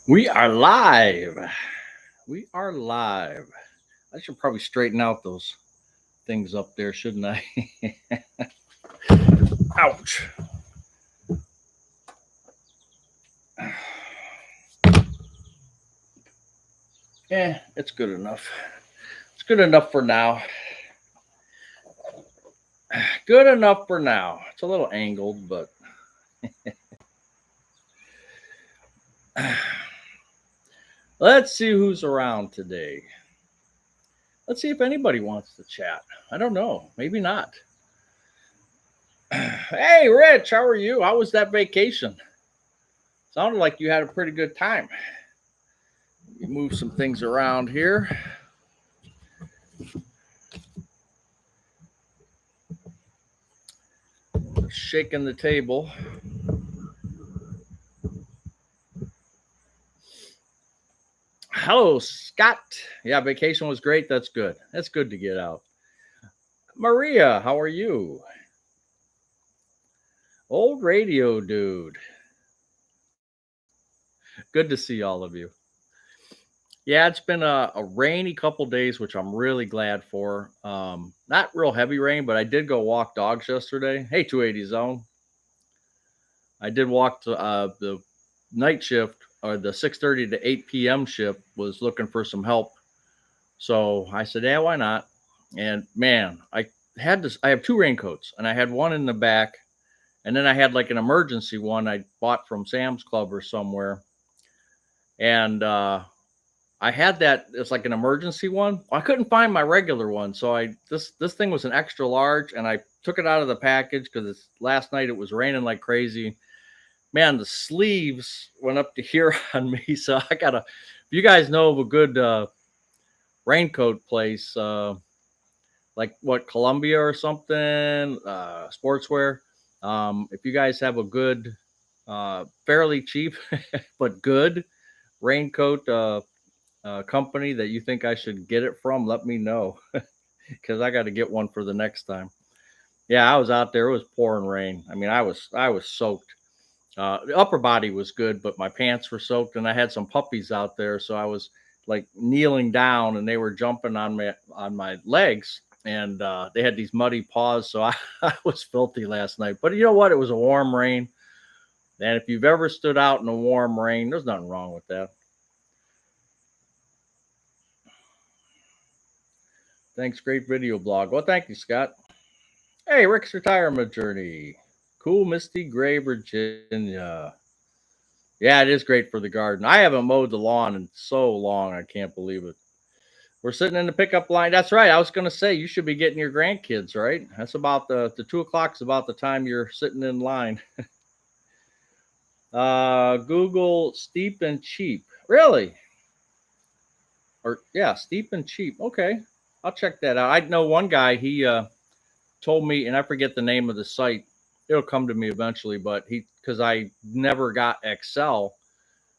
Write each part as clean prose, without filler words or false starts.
We are live. We are live. I should probably straighten out those things up there, shouldn't I? Ouch. It's good enough. It's good enough for now. Good enough for now. It's a little angled, but let's see who's around today. Let's see if anybody wants to chat. I don't know. Maybe not. Hey, Rich, how are you? How was that vacation? Sounded like you had a pretty good time. Move some things around here. Shaking the table. Hello, Scott. Yeah, vacation was great. That's good. That's good to get out. Maria, how are you? Old radio dude. Good to see all of you. Yeah, it's been a rainy couple days, which I'm really glad for. Not real heavy rain, but I did go walk dogs yesterday. Hey, 280 zone. I did walk to the night shift, or the 6:30 to 8 p.m. shift was looking for some help. So I said, yeah, why not? And man, I have two raincoats, and I had one in the back, and then I had like an emergency one I bought from Sam's Club or somewhere. And I had that, it's like an emergency one. I couldn't find my regular one. So this thing was an extra large, and I took it out of the package because last night it was raining like crazy. Man, the sleeves went up to here on me. So if you guys know of a good raincoat place, like what, Columbia or something, sportswear. If you guys have a good, fairly cheap, but good raincoat company that you think I should get it from, let me know because I got to get one for the next time. Yeah, I was out there. It was pouring rain. I mean, I was soaked. The upper body was good, but my pants were soaked, and I had some puppies out there, so I was like kneeling down, and they were jumping on my legs, and they had these muddy paws, so I was filthy last night. But you know what? It was a warm rain, and if you've ever stood out in a warm rain, there's nothing wrong with that. Thanks, great video blog. Well, thank you, Scott. Hey, Rick's retirement journey. Cool, misty gray Virginia. Yeah, it is great for the garden. I haven't mowed the lawn in so long, I can't believe it. We're sitting in the pickup line. That's right. I was going to say you should be getting your grandkids, right? That's about the 2 o'clock is about the time you're sitting in line. Google steep and cheap. Really? Or yeah, steep and cheap. Okay, I'll check that out. I know one guy. He told me, and I forget the name of the site. It'll come to me eventually, but because I never got Excel,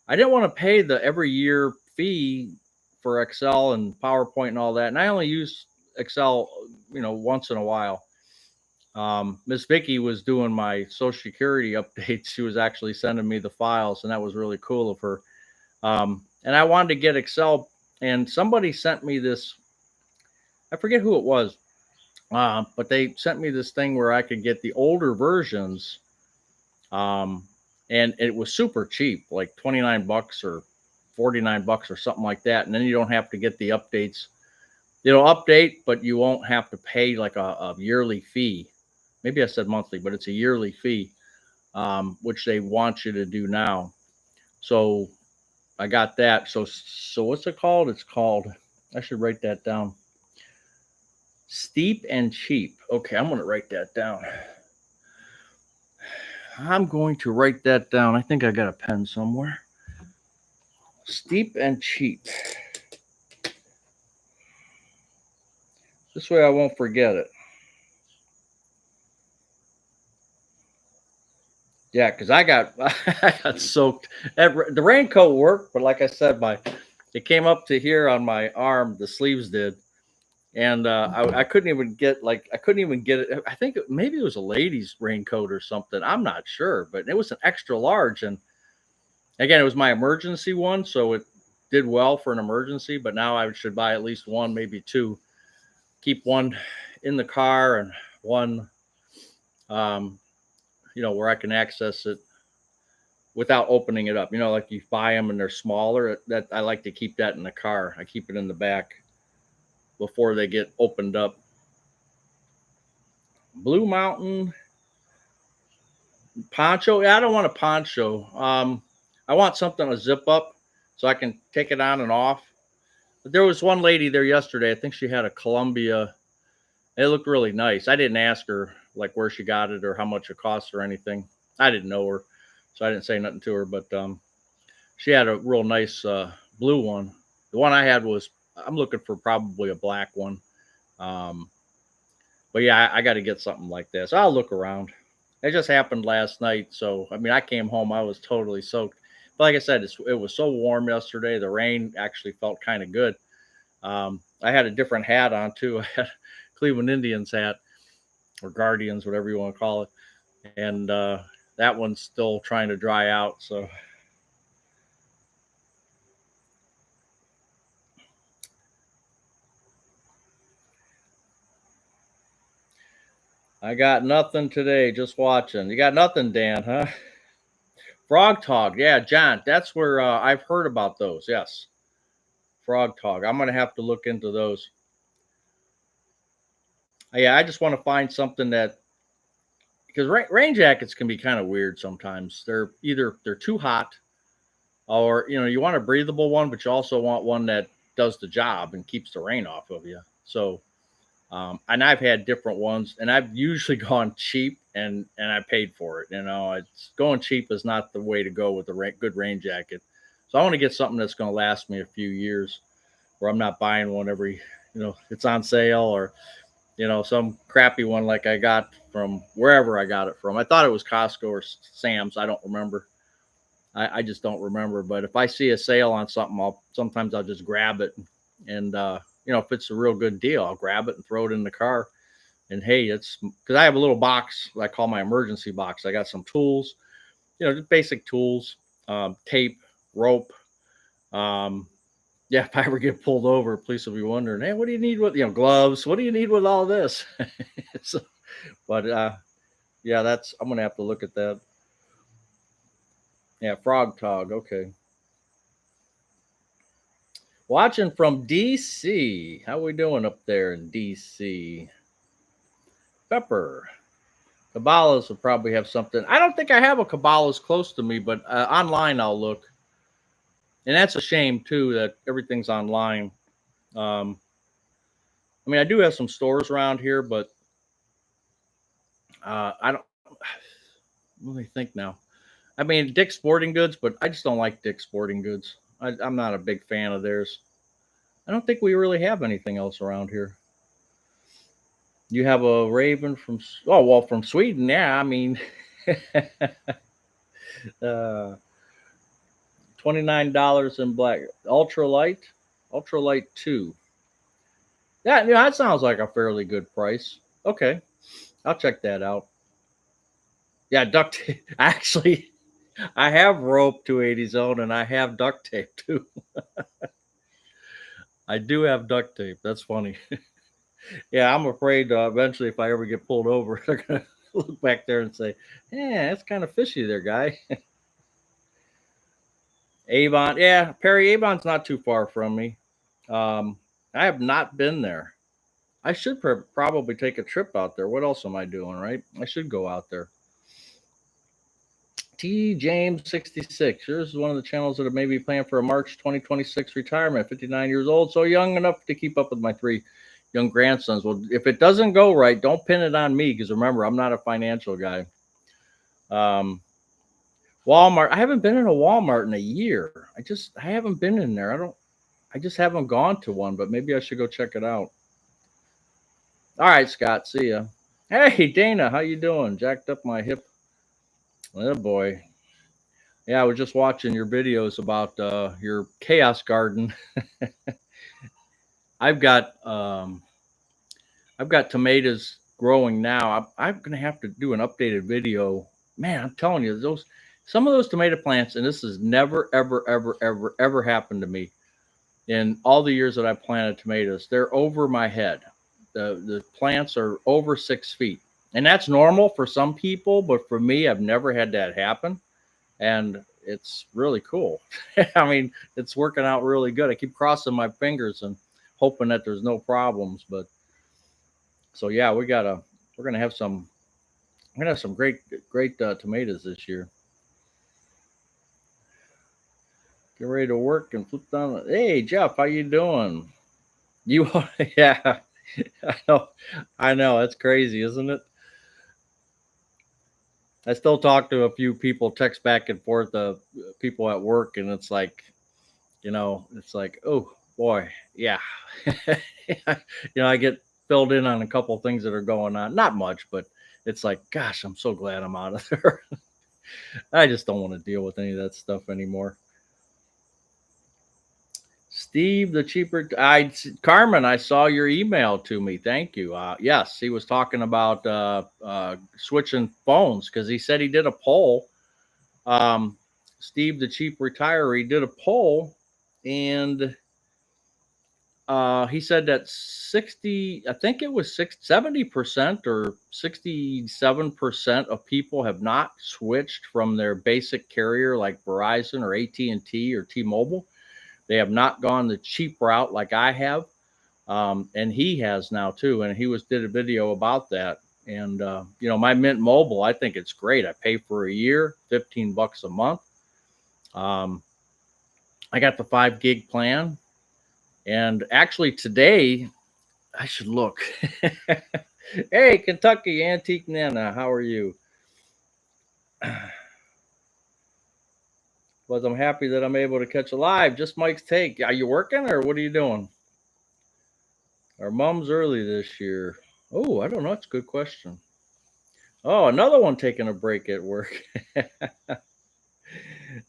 I didn't want to pay the every year fee for Excel and PowerPoint and all that. And I only use Excel, once in a while. Miss Vicky was doing my Social Security updates. She was actually sending me the files, and that was really cool of her. And I wanted to get Excel, and somebody sent me this. I forget who it was, but they sent me this thing where I could get the older versions, um, and it was super cheap, like $29 or $49 or something like that. And then you don't have to get the updates. It'll update, but you won't have to pay like a yearly fee. Maybe I said monthly, but it's a yearly fee, which they want you to do now. So I got that. So what's it called? It's called, I should write that down. Steep and cheap. Okay, I'm going to write that down. I'm going to write that down. I think I got a pen somewhere. Steep and cheap. This way I won't forget it. Yeah, because I got soaked. The raincoat worked, but like I said, it came up to here on my arm. The sleeves did, and I couldn't even get it. I think maybe it was a lady's raincoat or something. I'm not sure, but it was an extra large, and Again, it was my emergency one, so it did well for an emergency, but now I should buy at least one, maybe two. Keep one in the car and one, um, where I can access it without opening it up. Like you buy them and they're smaller. That I like to keep that in the car. I keep it in the back before they get opened up. Blue Mountain poncho. Yeah, I don't want a poncho. I want something to zip up so I can take it on and off. But there was one lady there yesterday. I think she had a Columbia. It looked really nice. I didn't ask her like where she got it or how much it cost or anything. I didn't know her, so I didn't say nothing to her. But she had a real nice blue one. The one I had was, I'm looking for probably a black one. But yeah, I got to get something like this. I'll look around. It just happened last night, so I mean, I came home, I was totally soaked. But like I said, it was so warm yesterday. The rain actually felt kind of good. I had a different hat on too. I had a Cleveland Indians hat or Guardians, whatever you want to call it, and that one's still trying to dry out. So I got nothing today. Just watching. You got nothing, Dan, huh? Frog Talk, yeah, John. That's where I've heard about those. Yes, Frog Talk. I'm gonna have to look into those. Yeah, I just want to find something that, because rain jackets can be kind of weird sometimes. They're too hot, or you want a breathable one, but you also want one that does the job and keeps the rain off of you. So, and I've had different ones, and I've usually gone cheap, and I paid for it. It's going cheap is not the way to go with a good rain jacket. So I want to get something that's going to last me a few years, where I'm not buying one every, it's on sale, or some crappy one like I got from wherever I got it from. I thought it was Costco or Sam's. I don't remember. I just don't remember. But if I see a sale on something, sometimes I'll just grab it, and if it's a real good deal, I'll grab it and throw it in the car. And hey, it's because I have a little box I call my emergency box. I got some tools, just basic tools, tape, rope. Yeah, if I ever get pulled over, police will be wondering, hey, what do you need with gloves? What do you need with all this? So, but yeah, I'm gonna have to look at that. Yeah, Frog Tog. Okay. Watching from DC. How we doing up there in DC? Pepper. Cabela's will probably have something. I don't think I have a Cabela's close to me, but online I'll look. And that's a shame too that everything's online. I mean, I do have some stores around here, but I don't. Let me think now. I mean, Dick's Sporting Goods, but I just don't like Dick's Sporting Goods. I'm not a big fan of theirs. I don't think we really have anything else around here. You have a Raven from, oh, well, from Sweden. Yeah, I mean, uh, $29 in black. Ultralight 2. That sounds like a fairly good price. Okay, I'll check that out. Yeah, duct tape. Actually, I have rope 280 zone and I have duct tape too. I do have duct tape. That's funny. Yeah, I'm afraid eventually, if I ever get pulled over, they're gonna look back there and say, "Yeah, that's kind of fishy, there, guy." Avon, yeah, Perry Avon's not too far from me. I have not been there. I should probably take a trip out there. What else am I doing? Right, I should go out there. T James 66. This is one of the channels that are maybe planning for a March 2026 retirement. 59 years old, so young enough to keep up with my 3 young grandsons. Well, if it doesn't go right, don't pin it on me, because remember, I'm not a financial guy. Walmart. I haven't been in a Walmart in a year. I haven't been in there. I just haven't gone to one, but maybe I should go check it out. All right, Scott. See ya. Hey, Dana, how you doing? Jacked up my hip. Oh boy. Yeah, I was just watching your videos about your chaos garden. I've got tomatoes growing now. I'm gonna have to do an updated video. Man, I'm telling you, those some of those tomato plants, and this has never, ever, ever, ever, ever happened to me in all the years that I planted tomatoes. They're over my head. The plants are over 6 feet, and that's normal for some people, but for me, I've never had that happen, and it's really cool. I mean, it's working out really good. I keep crossing my fingers and hoping that there's no problems. But so yeah, we're gonna have some great tomatoes this year. Get ready to work and flip down. Hey Jeff, how you doing? You yeah, I know, I know. It's crazy, isn't it? I still talk to a few people, text back and forth, people at work, and it's like, it's like, oh boy, yeah. I get filled in on a couple of things that are going on. Not much, but it's like, gosh, I'm so glad I'm out of there. I just don't want to deal with any of that stuff anymore. Steve, the cheaper, Carmen, I saw your email to me. Thank you. Yes, he was talking about switching phones because he said he did a poll. Um, Steve, the cheap retiree, did a poll, and he said that 60, I think it was 70% or 67% of people have not switched from their basic carrier like Verizon or AT&T or T-Mobile. They have not gone the cheap route like I have, and he has now too. And he did a video about that. And my Mint Mobile, I think it's great. I pay for a year, $15 a month. I got the 5 gig plan, and actually today I should look. Hey, Kentucky Antique Nana, how are you? But I'm happy that I'm able to catch a live. Just Mike's take. Are you working or what are you doing? Our mom's early this year. Oh, I don't know. It's a good question. Oh, another one taking a break at work.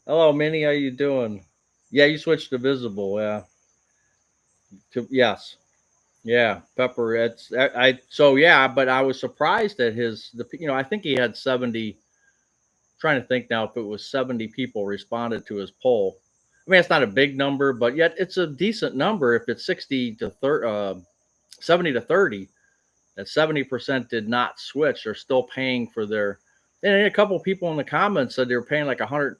Hello, Minnie. How you doing? Yeah, you switched to Visible. Yeah. Yes. Yeah, Pepper. So yeah, but I was surprised at I think he had 70. Trying to think now if it was 70 people responded to his poll. I mean, it's not a big number, but yet it's a decent number if it's 70 to 30. That 70% did not switch. They're still paying for their. And a couple of people in the comments said they were paying like 100.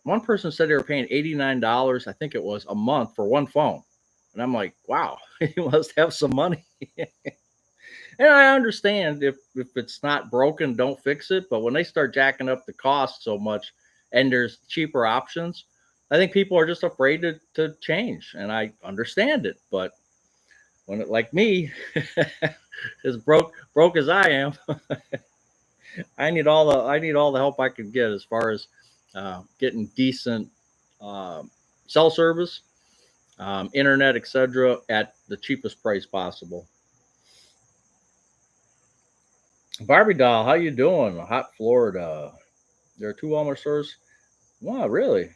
One person said they were paying $89, I think it was, a month for one phone. And I'm like, wow, you must have some money. And I understand if it's not broken, don't fix it. But when they start jacking up the cost so much and there's cheaper options, I think people are just afraid to change. And I understand it. But when it like me, as broke as I am, I need all the help I can get as far as getting decent cell service, internet, etc., at the cheapest price possible. Barbie doll, how you doing? Hot Florida. There are 2 Walmart stores. Wow, really?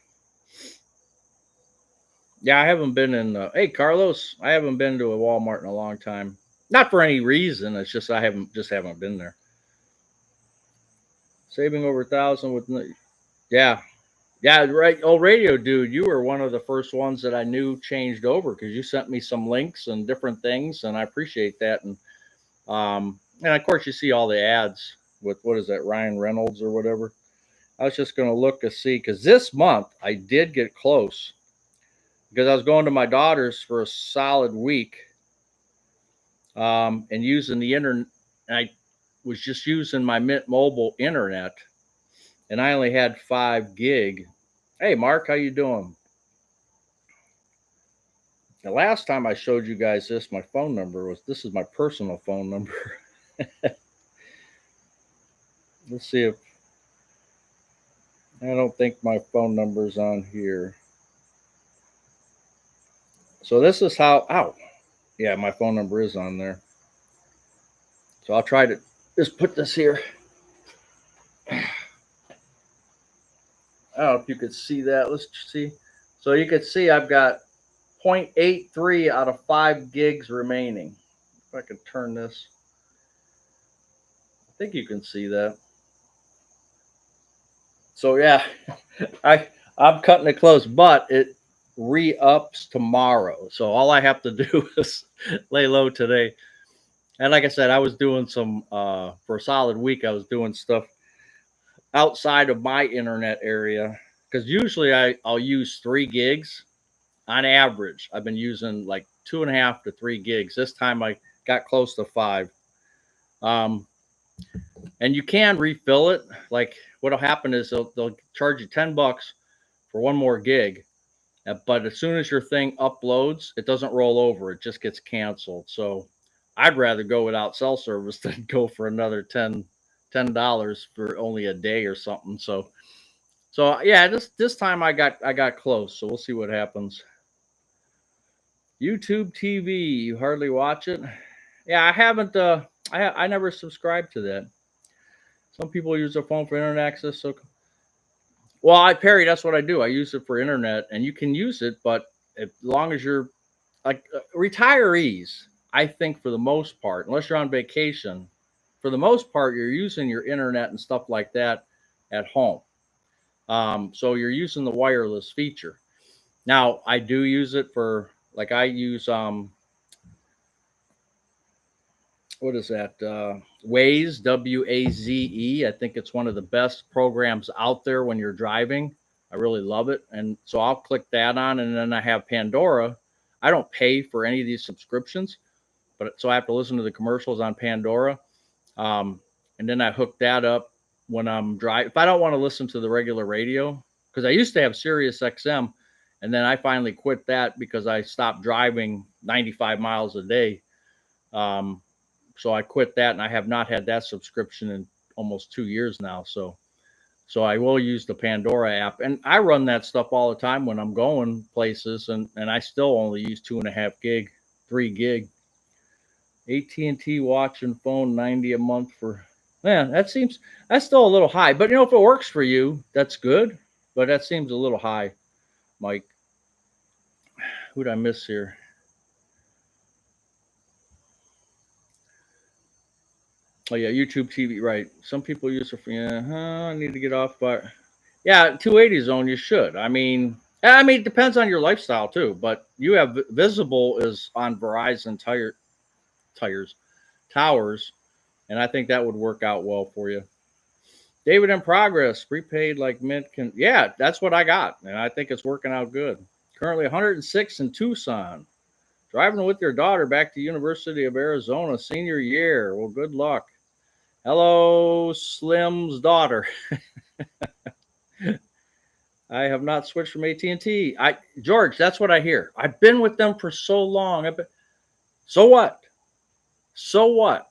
Yeah, I haven't been in. Hey, Carlos, I haven't been to a Walmart in a long time. Not for any reason. It's just I haven't been there. Saving over 1,000 with. Yeah, yeah, right. Oh, radio dude, you were one of the first ones that I knew changed over because you sent me some links and different things, and I appreciate that. And of course, you see all the ads with what is that, Ryan Reynolds or whatever. I was just going to look to see because this month I did get close because I was going to my daughter's for a solid week, and using the internet. I was just using my Mint Mobile internet, and I only had 5 gig. Hey, Mark, how you doing? The last time I showed you guys this, my phone number this is my personal phone number. Let's see if I don't think my phone number's on here. So this is how. Ow, yeah, my phone number is on there. So I'll try to just put this here. I don't know if you could see that. Let's see. So you could see I've got 0.83 out of 5 gigs remaining. If I can turn this, I think you can see that. So yeah, I'm cutting it close, but it re-ups tomorrow. So all I have to do is lay low today. And like I said, I was doing some for a solid week. I was doing stuff outside of my internet area because usually I'll use 3 gigs on average. I've been using like 2.5 to 3 gigs. This time I got close to 5. Um, and you can refill it. Like what'll happen is they'll charge you $10 for one more gig. But as soon as your thing uploads, it doesn't roll over. It just gets canceled. So I'd rather go without cell service than go for another $10 for only a day or something. So yeah, this time I got close. So we'll see what happens. YouTube TV, you hardly watch it. Yeah, I haven't. I never subscribed to that. Some people use their phone for internet access. So well, Perry, that's what I do. I use it for internet, and you can use it, but as long as you're like retirees, I think for the most part, unless you're on vacation, for the most part, you're using your internet and stuff like that at home. So you're using the wireless feature. Now, I do use it for like I use what is that? Waze, WAZE. I think it's one of the best programs out there when you're driving. I really love it. And so I'll click that on, and then I have Pandora. I don't pay for any of these subscriptions, but so I have to listen to the commercials on Pandora. Um, and then I hook that up when I'm driving. If I don't want to listen to the regular radio, because I used to have Sirius XM, and then I finally quit that because I stopped driving 95 miles a day. Um, so I quit that, and I have not had that subscription in almost 2 years now. So I will use the Pandora app, and I run that stuff all the time when I'm going places, and I still only use 2.5 gig, 3 gig. AT&T watch and phone 90 a month for, man, that's still a little high. But if it works for you, that's good. But that seems a little high, Mike. Who'd I miss here? Oh yeah, YouTube TV, right? Some people use it for, yeah. I need to get off, but yeah, 280 zone. You should. I mean, it depends on your lifestyle too. But you have Visible is on Verizon tires towers, and I think that would work out well for you. David in progress, prepaid like Mint can. Yeah, that's what I got, and I think it's working out good. Currently 106 in Tucson. Driving with your daughter back to University of Arizona senior year. Well, good luck. Hello, Slim's daughter. I have not switched from AT&T. George, that's what I hear. I've been with them for so long. So what? So what?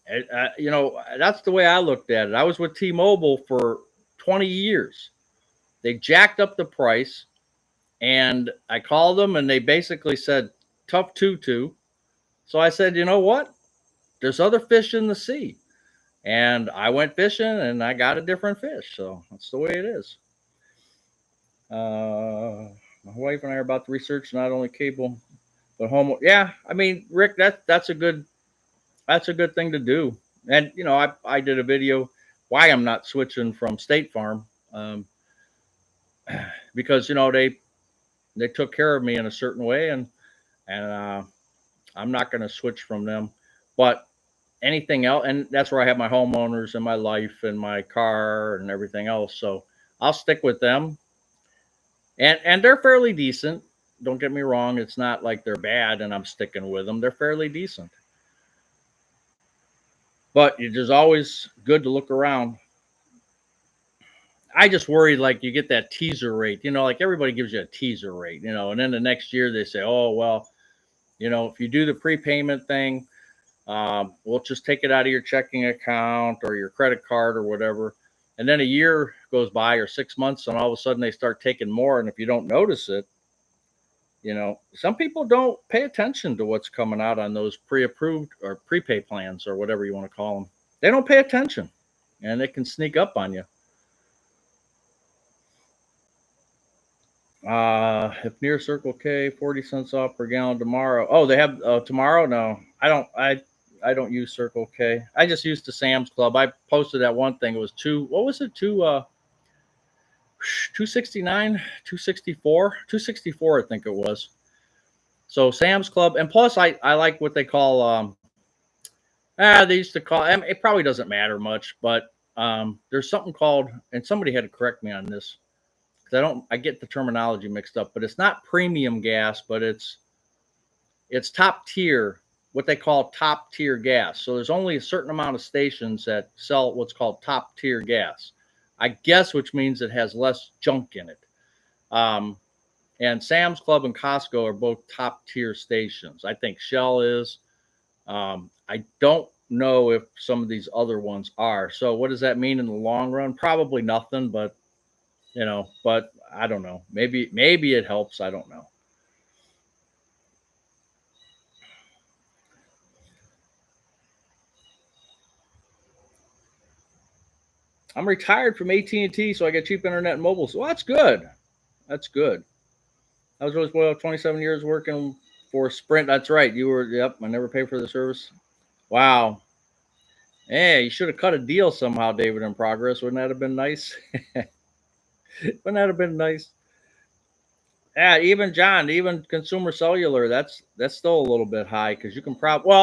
That's the way I looked at it. I was with T-Mobile for 20 years. They jacked up the price, and I called them, and they basically said, tough tutu. So I said, you know what? There's other fish in the sea. And I went fishing, and I got a different fish. So that's the way it is. My wife and I are about to research not only cable, but home. Yeah, I mean, Rick, that's a good thing to do. And I did a video why I'm not switching from State Farm, because they took care of me in a certain way, and I'm not going to switch from them. But anything else, and that's where I have my homeowners and my life and my car and everything else. So I'll stick with them, and they're fairly decent. Don't get me wrong; it's not like they're bad, and I'm sticking with them. They're fairly decent. But it is always good to look around. I just worry like you get that teaser rate, like everybody gives you a teaser rate, and then the next year they say, oh, well, if you do the prepayment thing, we'll just take it out of your checking account or your credit card or whatever. And then a year goes by or 6 months, and all of a sudden they start taking more. And if you don't notice it, some people don't pay attention to what's coming out on those pre-approved or prepay plans or whatever you want to call them. They don't pay attention, and it can sneak up on you. If near Circle K, 40 cents off per gallon tomorrow. Oh, they have tomorrow? No, I don't. I don't use Circle K. I just used the Sam's Club. I posted that one thing. It was two. What was it? Two. 269, 264, 264, I think it was. So Sam's Club, and plus I like what they call they used to call, I mean, it probably doesn't matter much, but there's something called, and somebody had to correct me on this because I get the terminology mixed up, but it's not premium gas, but it's top tier, what they call top tier gas. So there's only a certain amount of stations that sell what's called top tier gas. I guess, which means it has less junk in it. Um, and Sam's Club and Costco are both top tier stations. I think Shell is. I don't know if some of these other ones are. So what does that mean in the long run? Probably nothing, but but I don't know. Maybe it helps. I don't know. I'm retired from AT&T, so I get cheap internet and mobile. So that's good. That's good. I was really well 27 years working for Sprint. That's right. You were. Yep. I never paid for the service. Wow. Hey, you should have cut a deal somehow, David, in progress. Wouldn't that have been nice? Wouldn't that have been nice? Yeah, even John, even consumer cellular, that's still a little bit high because you can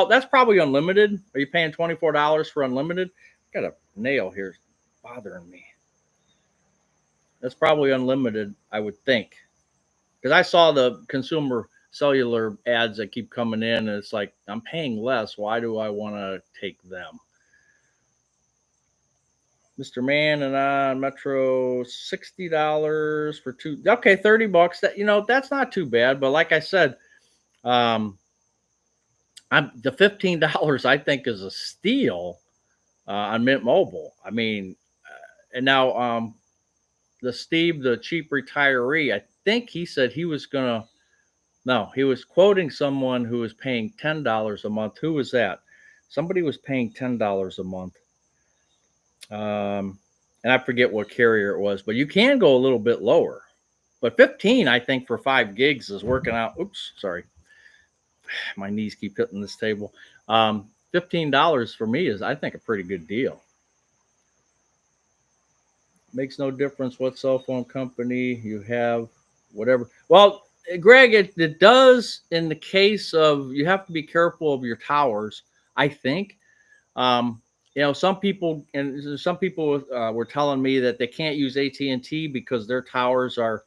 that's probably unlimited. Are you paying $24 for unlimited? Got a nail here bothering me. That's probably unlimited, I would think. Because I saw the consumer cellular ads that keep coming in, and it's like, I'm paying less. Why do I want to take them? Mr. Man and Metro, $60 for two. Okay, $30. That's not too bad. But like I said, um, the $15 I think is a steal on Mint Mobile. I mean, and now the Steve, the cheap retiree, I think he said he was gonna. No, he was quoting someone who was paying $10 a month. Who was that? Somebody was paying $10 a month. And I forget what carrier it was, but you can go a little bit lower. But 15, I think, for 5 gigs is working out. Oops, sorry. My knees keep hitting this table. $15 for me is, I think, a pretty good deal. Makes no difference what cell phone company you have, whatever. Well, Greg, it does in the case of, you have to be careful of your towers, I think. Some people were telling me that they can't use AT&T because their towers are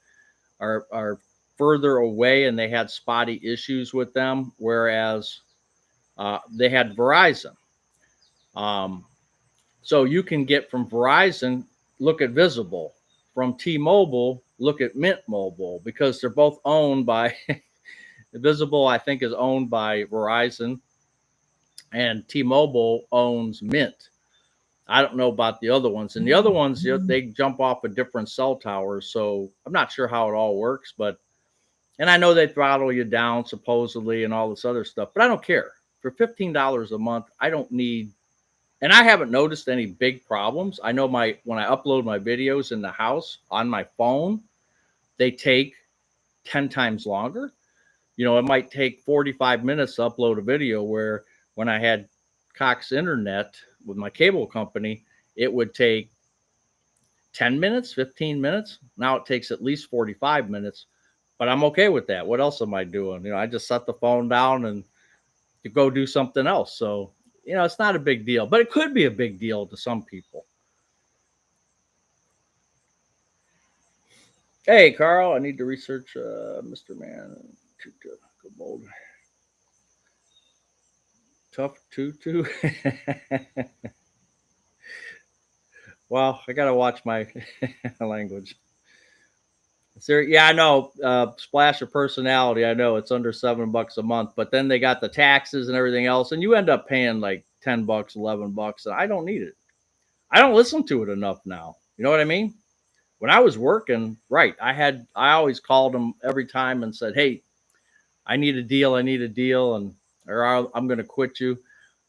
further away and they had spotty issues with them, whereas they had Verizon. So you can get from Verizon, look at Visible. From T-Mobile, look at Mint Mobile, because they're both owned by Visible, I think, is owned by Verizon, and T-Mobile owns Mint. I don't know about the other ones. And the other ones, they jump off of different cell towers. So I'm not sure how it all works, and I know they throttle you down supposedly and all this other stuff, but I don't care. For $15 a month, I don't need, and I haven't noticed any big problems. I know when I upload my videos in the house on my phone, they take 10 times longer. It might take 45 minutes to upload a video, where when I had Cox Internet with my cable company, it would take 10 minutes, 15 minutes. Now it takes at least 45 minutes, but I'm okay with that. What else am I doing? I just set the phone down and to go do something else. So, it's not a big deal, but it could be a big deal to some people. Hey, Carl, I need to research Mr. Man. Good mold. Tough tutu. Well, I gotta watch my language. Yeah, I know. Splash of personality. I know it's under $7 a month, but then they got the taxes and everything else, and you end up paying like $10, $11, and I don't need it. I don't listen to it enough now. You know what I mean? When I was working, right, I always called them every time and said, "Hey, I need a deal. I need a deal," or I'm going to quit you.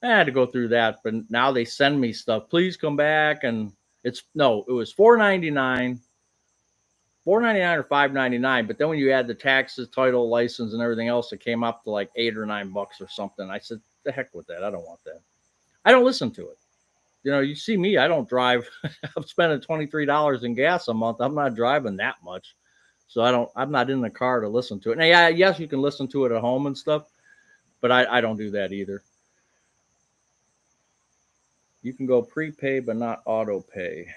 I had to go through that, but now they send me stuff. Please come back, and it was $4.99 or $5.99. But then when you add the taxes, title, license, and everything else, it came up to like $8 or $9 or something. I said, "The heck with that! I don't want that. I don't listen to it." You see me, I don't drive. I'm spending $23 in gas a month. I'm not driving that much. So I'm not in the car to listen to it. Now, yeah, yes, you can listen to it at home and stuff, but I don't do that either. You can go prepay, but not auto pay.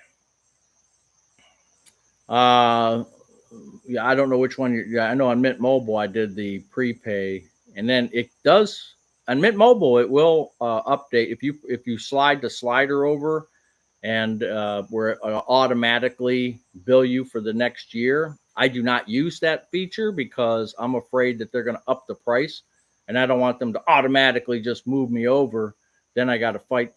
Yeah, I don't know which one. Yeah, I know on Mint Mobile I did the prepay, and then it does on Mint Mobile. It will update if you slide the slider over, and where it automatically bill you for the next year. I do not use that feature because I'm afraid that they're going to up the price, and I don't want them to automatically just move me over. Then I got to fight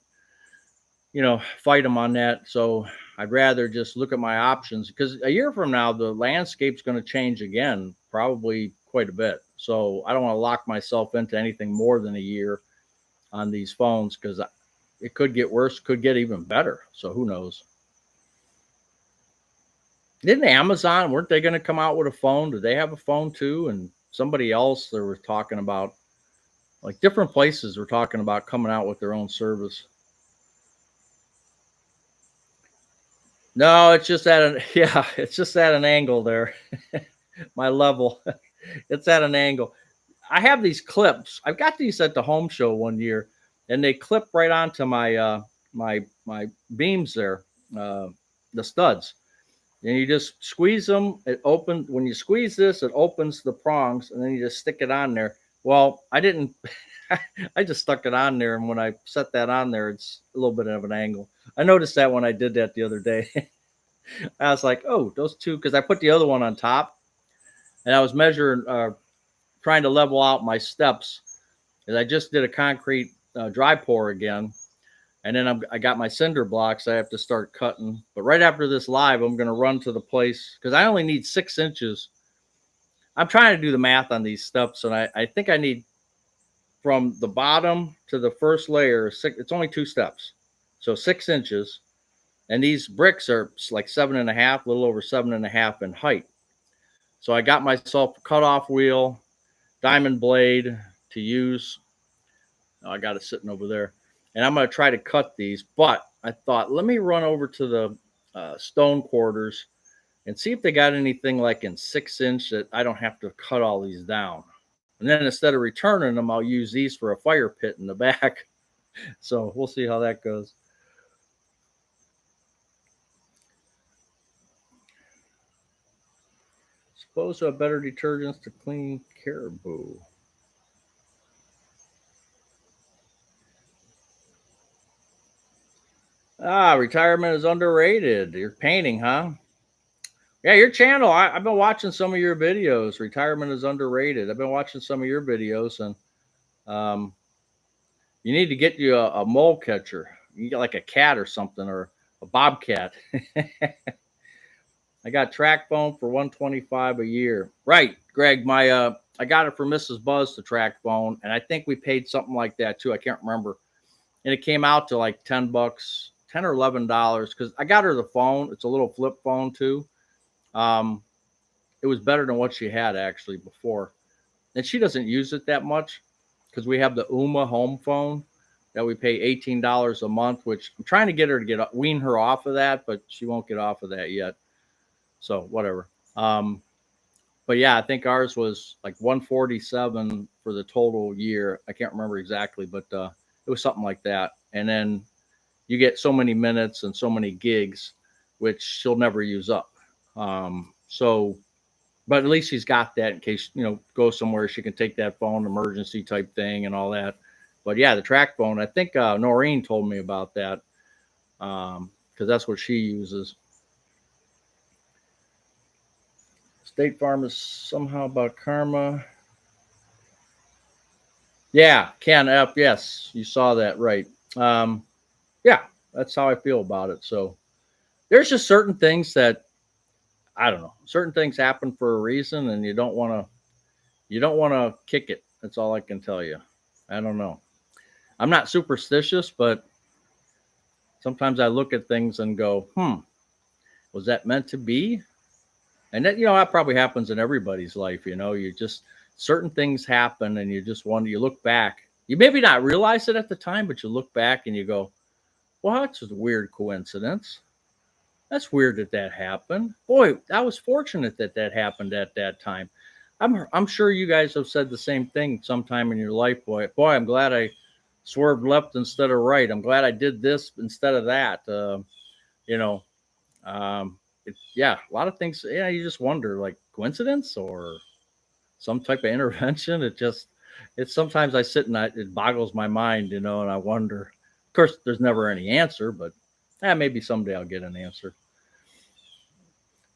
them on that. So I'd rather just look at my options, because a year from now, the landscape's going to change again, probably quite a bit. So I don't want to lock myself into anything more than a year on these phones, because it could get worse, could get even better. So who knows? Didn't Amazon, weren't they going to come out with a phone? Did they have a phone too? And somebody else, they were talking about, like different places were talking about coming out with their own service. No, it's just it's just at an angle there. My level, it's at an angle. I have these clips. I've got these at the home show one year, and they clip right onto my beams there, the studs. And you just squeeze them. It opens when you squeeze this. It opens the prongs, and then you just stick it on there. Well, I didn't. I just stuck it on there, and when I set that on there, it's a little bit of an angle. I noticed that when I did that the other day. I was like, oh, those two, because I put the other one on top, and I was measuring, trying to level out my steps. And I just did a concrete dry pour again, and then I got my cinder blocks I have to start cutting. But right after this live, I'm going to run to the place, because I only need 6 inches. I'm trying to do the math on these steps, and I think I need from the bottom to the first layer, it's only 2 steps. So 6 inches. And these bricks are like 7.5, a little over 7.5 in height. So I got myself a cutoff wheel, diamond blade to use. Oh, I got it sitting over there. And I'm going to try to cut these. But I thought, let me run over to the stone quarters and see if they got anything like in 6 inch that I don't have to cut all these down. And then instead of returning them, I'll use these for a fire pit in the back. So we'll see how that goes. Supposed to have better detergents to clean caribou. Retirement is underrated. You're painting, huh? Yeah, your channel. I've been watching some of your videos. Retirement is underrated. I've been watching some of your videos, and you need to get you a mole catcher. You get like a cat or something, or a bobcat. I got TracFone for $125 a year. Right, Greg. I got it for Mrs. Buzz, the TracFone, and I think we paid something like that too. I can't remember. And it came out to like $10, $10 or $11, because I got her the phone. It's a little flip phone too. It was better than what she had actually before, and she doesn't use it that much because we have the Ooma home phone that we pay $18 a month, which I'm trying to get her to wean her off of that, but she won't get off of that yet. So whatever. But yeah, I think ours was like 147 for the total year. I can't remember exactly, but it was something like that. And then you get so many minutes and so many gigs, which she'll never use up. But at least she's got that in case, go somewhere, she can take that phone, emergency type thing and all that. But yeah, the TracFone, I think Noreen told me about that, because that's what she uses. State Farm is somehow about karma. Yeah, Ken F. Yes, you saw that, right. Yeah, that's how I feel about it. So there's just certain things that, I don't know, certain things happen for a reason, and you don't want to kick it. That's all I can tell you. I don't know. I'm not superstitious, but sometimes I look at things and go, was that meant to be? And that, that probably happens in everybody's life. You just, certain things happen, and you just wonder, you look back, you maybe not realize it at the time, but you look back and you go, Well, that's a weird coincidence. That's weird that that happened. Boy, I was fortunate that that happened at that time. I'm sure you guys have said the same thing sometime in your life, boy. Boy, I'm glad I swerved left instead of right. I'm glad I did this instead of that. You know, yeah, a lot of things. Yeah, you just wonder, like coincidence or some type of intervention. It's sometimes I sit and it boggles my mind, and I wonder. Of course, there's never any answer, but maybe someday I'll get an answer.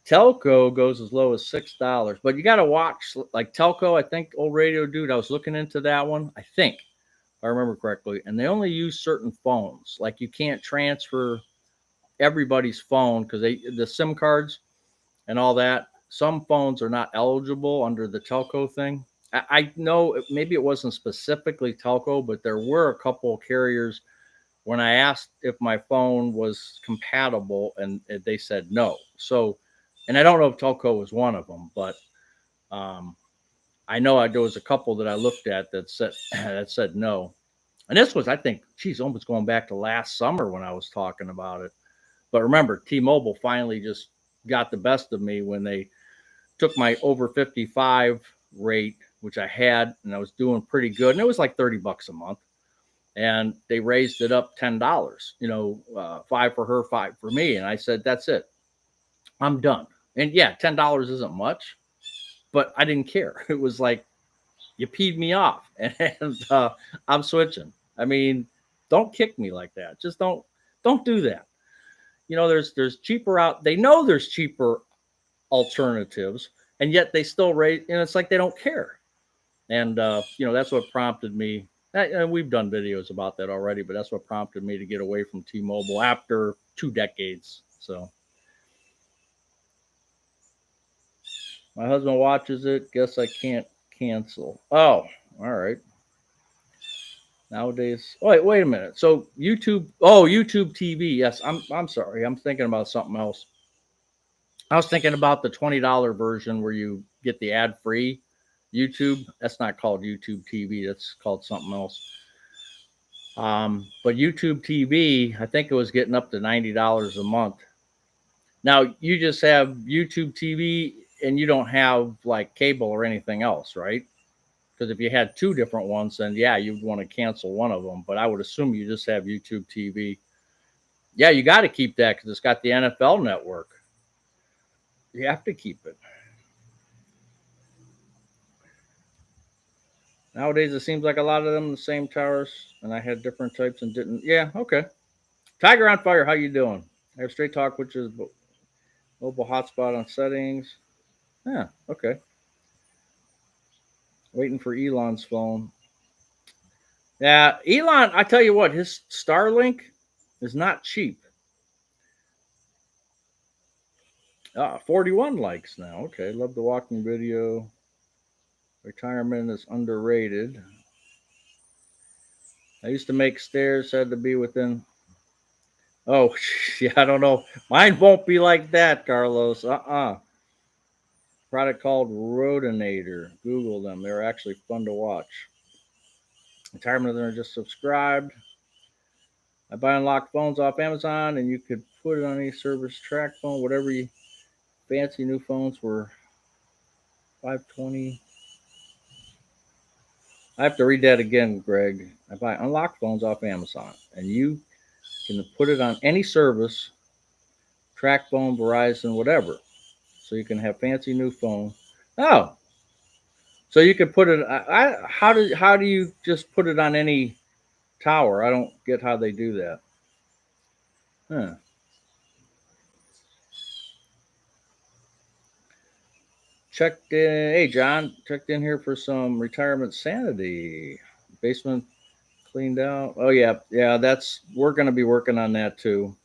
Telco goes as low as $6, but you got to watch like Telco. I think old radio dude. I was looking into that one. I think if I remember correctly, and they only use certain phones. Like you can't transfer everybody's phone because the SIM cards and all that. Some phones are not eligible under the telco thing. I know maybe it wasn't specifically telco, but there were a couple of carriers when I asked if my phone was compatible, and they said no. So, and I don't know if telco was one of them, but um, I know there was a couple that I looked at that said that said no. And this was, I think, geez, almost going back to last summer when I was talking about it. But remember, T-Mobile finally just got the best of me when they took my over 55 rate, which I had, and I was doing pretty good. And it was like $30 a month. And they raised it up $10, five for her, five for me. And I said, that's it. I'm done. And yeah, $10 isn't much, but I didn't care. It was like, you peed me off and I'm switching. I mean, don't kick me like that. Just don't do that. There's cheaper out. They know there's cheaper alternatives, and yet they still raise. It's like they don't care. And that's what prompted me. And we've done videos about that already, but that's what prompted me to get away from T-Mobile after 2 decades. So my husband watches it. Guess I can't cancel. Oh, all right. Nowadays, oh, wait a minute. So YouTube, YouTube TV. Yes, I'm sorry. I'm thinking about something else. I was thinking about the $20 version where you get the ad free YouTube. That's not called YouTube TV. That's called something else. But YouTube TV, I think it was getting up to $90 a month. Now you just have YouTube TV and you don't have like cable or anything else, right? Because if you had two different ones, then yeah, you'd want to cancel one of them. But I would assume you just have YouTube TV. Yeah, you got to keep that because it's got the NFL network. You have to keep it. Nowadays, it seems like a lot of them the same towers, and I had different types and didn't. Yeah, okay. Tiger on Fire, how you doing? I have Straight Talk, which is mobile hotspot on settings. Yeah, okay. Waiting for Elon's phone. Yeah, Elon, I tell you what, his Starlink is not cheap. 41 likes now. Okay, love the walking video. Retirement is underrated. I used to make stairs, had to be within. Oh, yeah, I don't know. Mine won't be like that, Carlos. Product called Rodinator. Google them. They're actually fun to watch. Retirement are just subscribed. I buy unlocked phones off Amazon, and you could put it on any service track phone, whatever you fancy. New phones were 520. I have to read that again, Greg. I buy unlocked phones off Amazon, and you can put it on any service, track phone, Verizon, whatever. So you can have fancy new phone. Oh, so you could put it. How do you just put it on any tower? I don't get how they do that. Huh. Checked in. Hey, John, checked in here for some retirement sanity. Basement cleaned out. Oh yeah, yeah. We're going to be working on that too.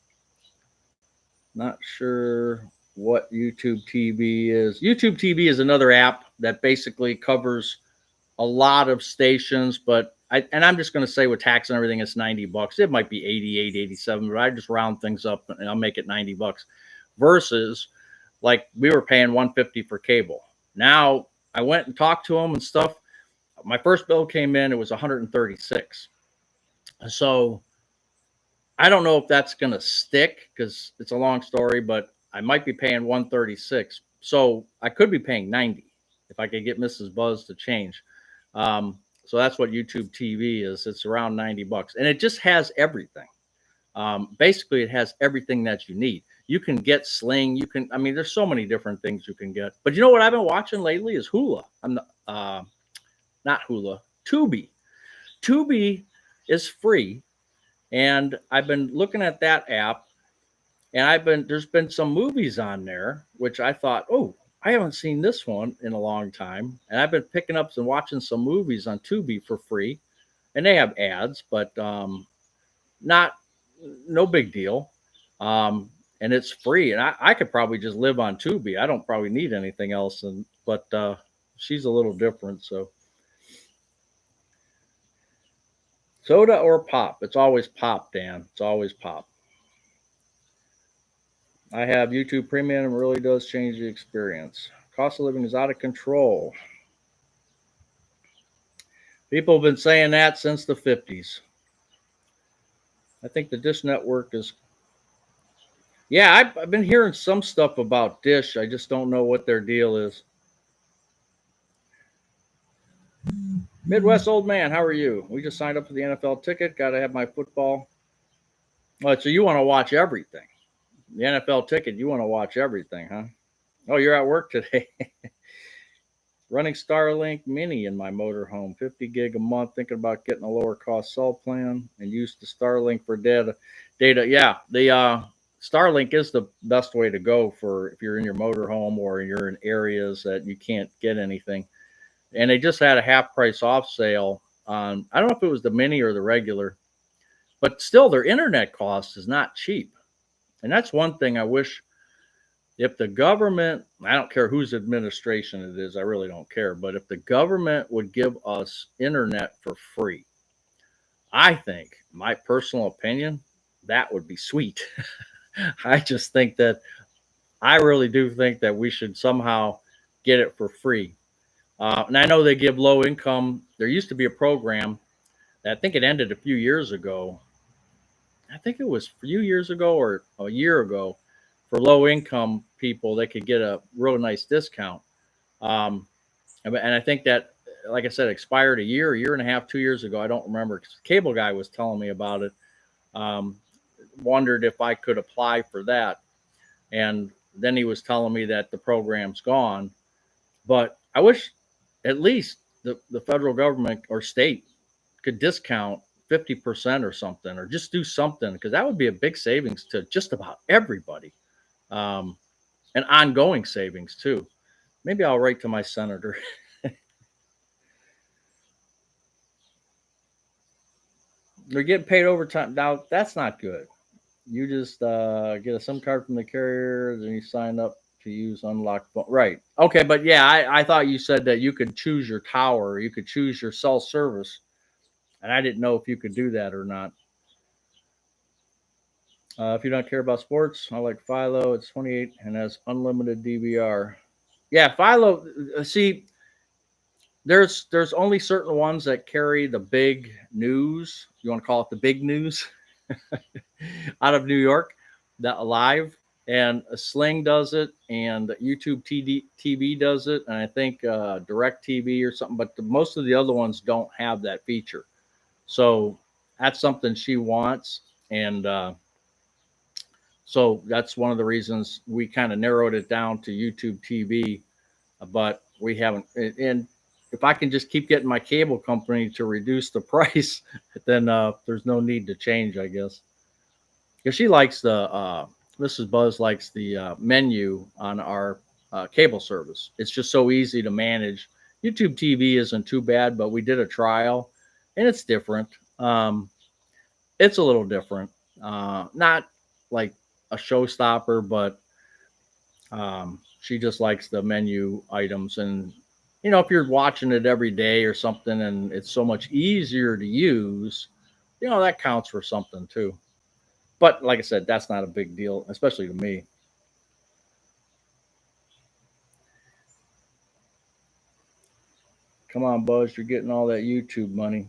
Not sure what YouTube TV is. YouTube TV is another app that basically covers a lot of stations, but I'm just going to say with tax and everything, it's $90. It might be 88, 87, but I just round things up and I'll make it $90 versus like we were paying 150 for cable. Now I went and talked to them and stuff. My first bill came in, it was 136. So I don't know if that's going to stick because it's a long story, but I might be paying 136. So I could be paying 90 if I could get Mrs. Buzz to change. So that's what YouTube TV is. It's around 90 bucks and it just has everything. Basically, it has everything that you need. You can get Sling. I mean, there's so many different things you can get. But you know what I've been watching lately is Hula. Not Hula, Tubi. Tubi is free, and I've been looking at that app, and there's been some movies on there which I thought, oh, I haven't seen this one in a long time, and I've been picking up and watching some movies on Tubi for free, and they have ads, but not no big deal. And it's free, and I could probably just live on Tubi. I don't probably need anything else, but she's a little different. So soda or pop? It's always pop, Dan. It's always pop. I have YouTube Premium, and it really does change the experience. Cost of living is out of control. People have been saying that since the 50s. I think the Dish Network is. Yeah, I've been hearing some stuff about Dish. I just don't know what their deal is. Midwest old man, how are you? We just signed up for the NFL ticket. Got to have my football. Oh, so you want to watch everything? The NFL ticket, you want to watch everything, huh? Oh, you're at work today. Running Starlink Mini in my motorhome, 50 gig a month. Thinking about getting a lower cost cell plan and use the Starlink for data. Yeah, the Starlink is the best way to go for if you're in your motorhome or you're in areas that you can't get anything. And they just had a half price off sale on. I don't know if it was the Mini or the regular, but still their internet cost is not cheap. And that's one thing I wish if the government, I don't care whose administration it is, I really don't care, but if the government would give us internet for free, I think, my personal opinion, that would be sweet. I just think that I really do think that we should somehow get it for free. And I know they give low income. There used to be a program that I think it ended a few years ago. I think it was a few years ago or a year ago for low income people. They could get a real nice discount. Um, and I think that, like I said, expired a year and a half, 2 years ago. I don't remember because the cable guy was telling me about it. Um, Wondered if I could apply for that. And then he was telling me that the program's gone. But I wish at least the federal government or state could discount 50% or something, or just do something because that would be a big savings to just about everybody, um, and ongoing savings too. Maybe I'll write to my senator. They're getting paid overtime now. That's not good. You just get a SIM card from the carrier, then you sign up to use unlocked phone. Right. Okay, but yeah, I thought you said that you could choose your tower, you could choose your cell service, and I didn't know if you could do that or not. If you don't care about sports, I like Philo. It's 28 and has unlimited DVR. Yeah, Philo. See, there's only certain ones that carry the big news. You want to call it the big news out of New York, that live. And Sling does it, and YouTube TV does it, and I think Direct TV or something. But most of the other ones don't have that feature. So that's something she wants, and so that's one of the reasons we kind of narrowed it down to YouTube TV, but we haven't. And if I can just keep getting my cable company to reduce the price, then there's no need to change, I guess. Because she likes Mrs. Buzz likes the menu on our cable service. It's just so easy to manage. YouTube TV isn't too bad, but we did a trial, and it's different. It's a little different. Not like a showstopper, but she just likes the menu items. And, if you're watching it every day or something and it's so much easier to use, that counts for something too. But like I said, that's not a big deal, especially to me. Come on, Buzz, you're getting all that YouTube money.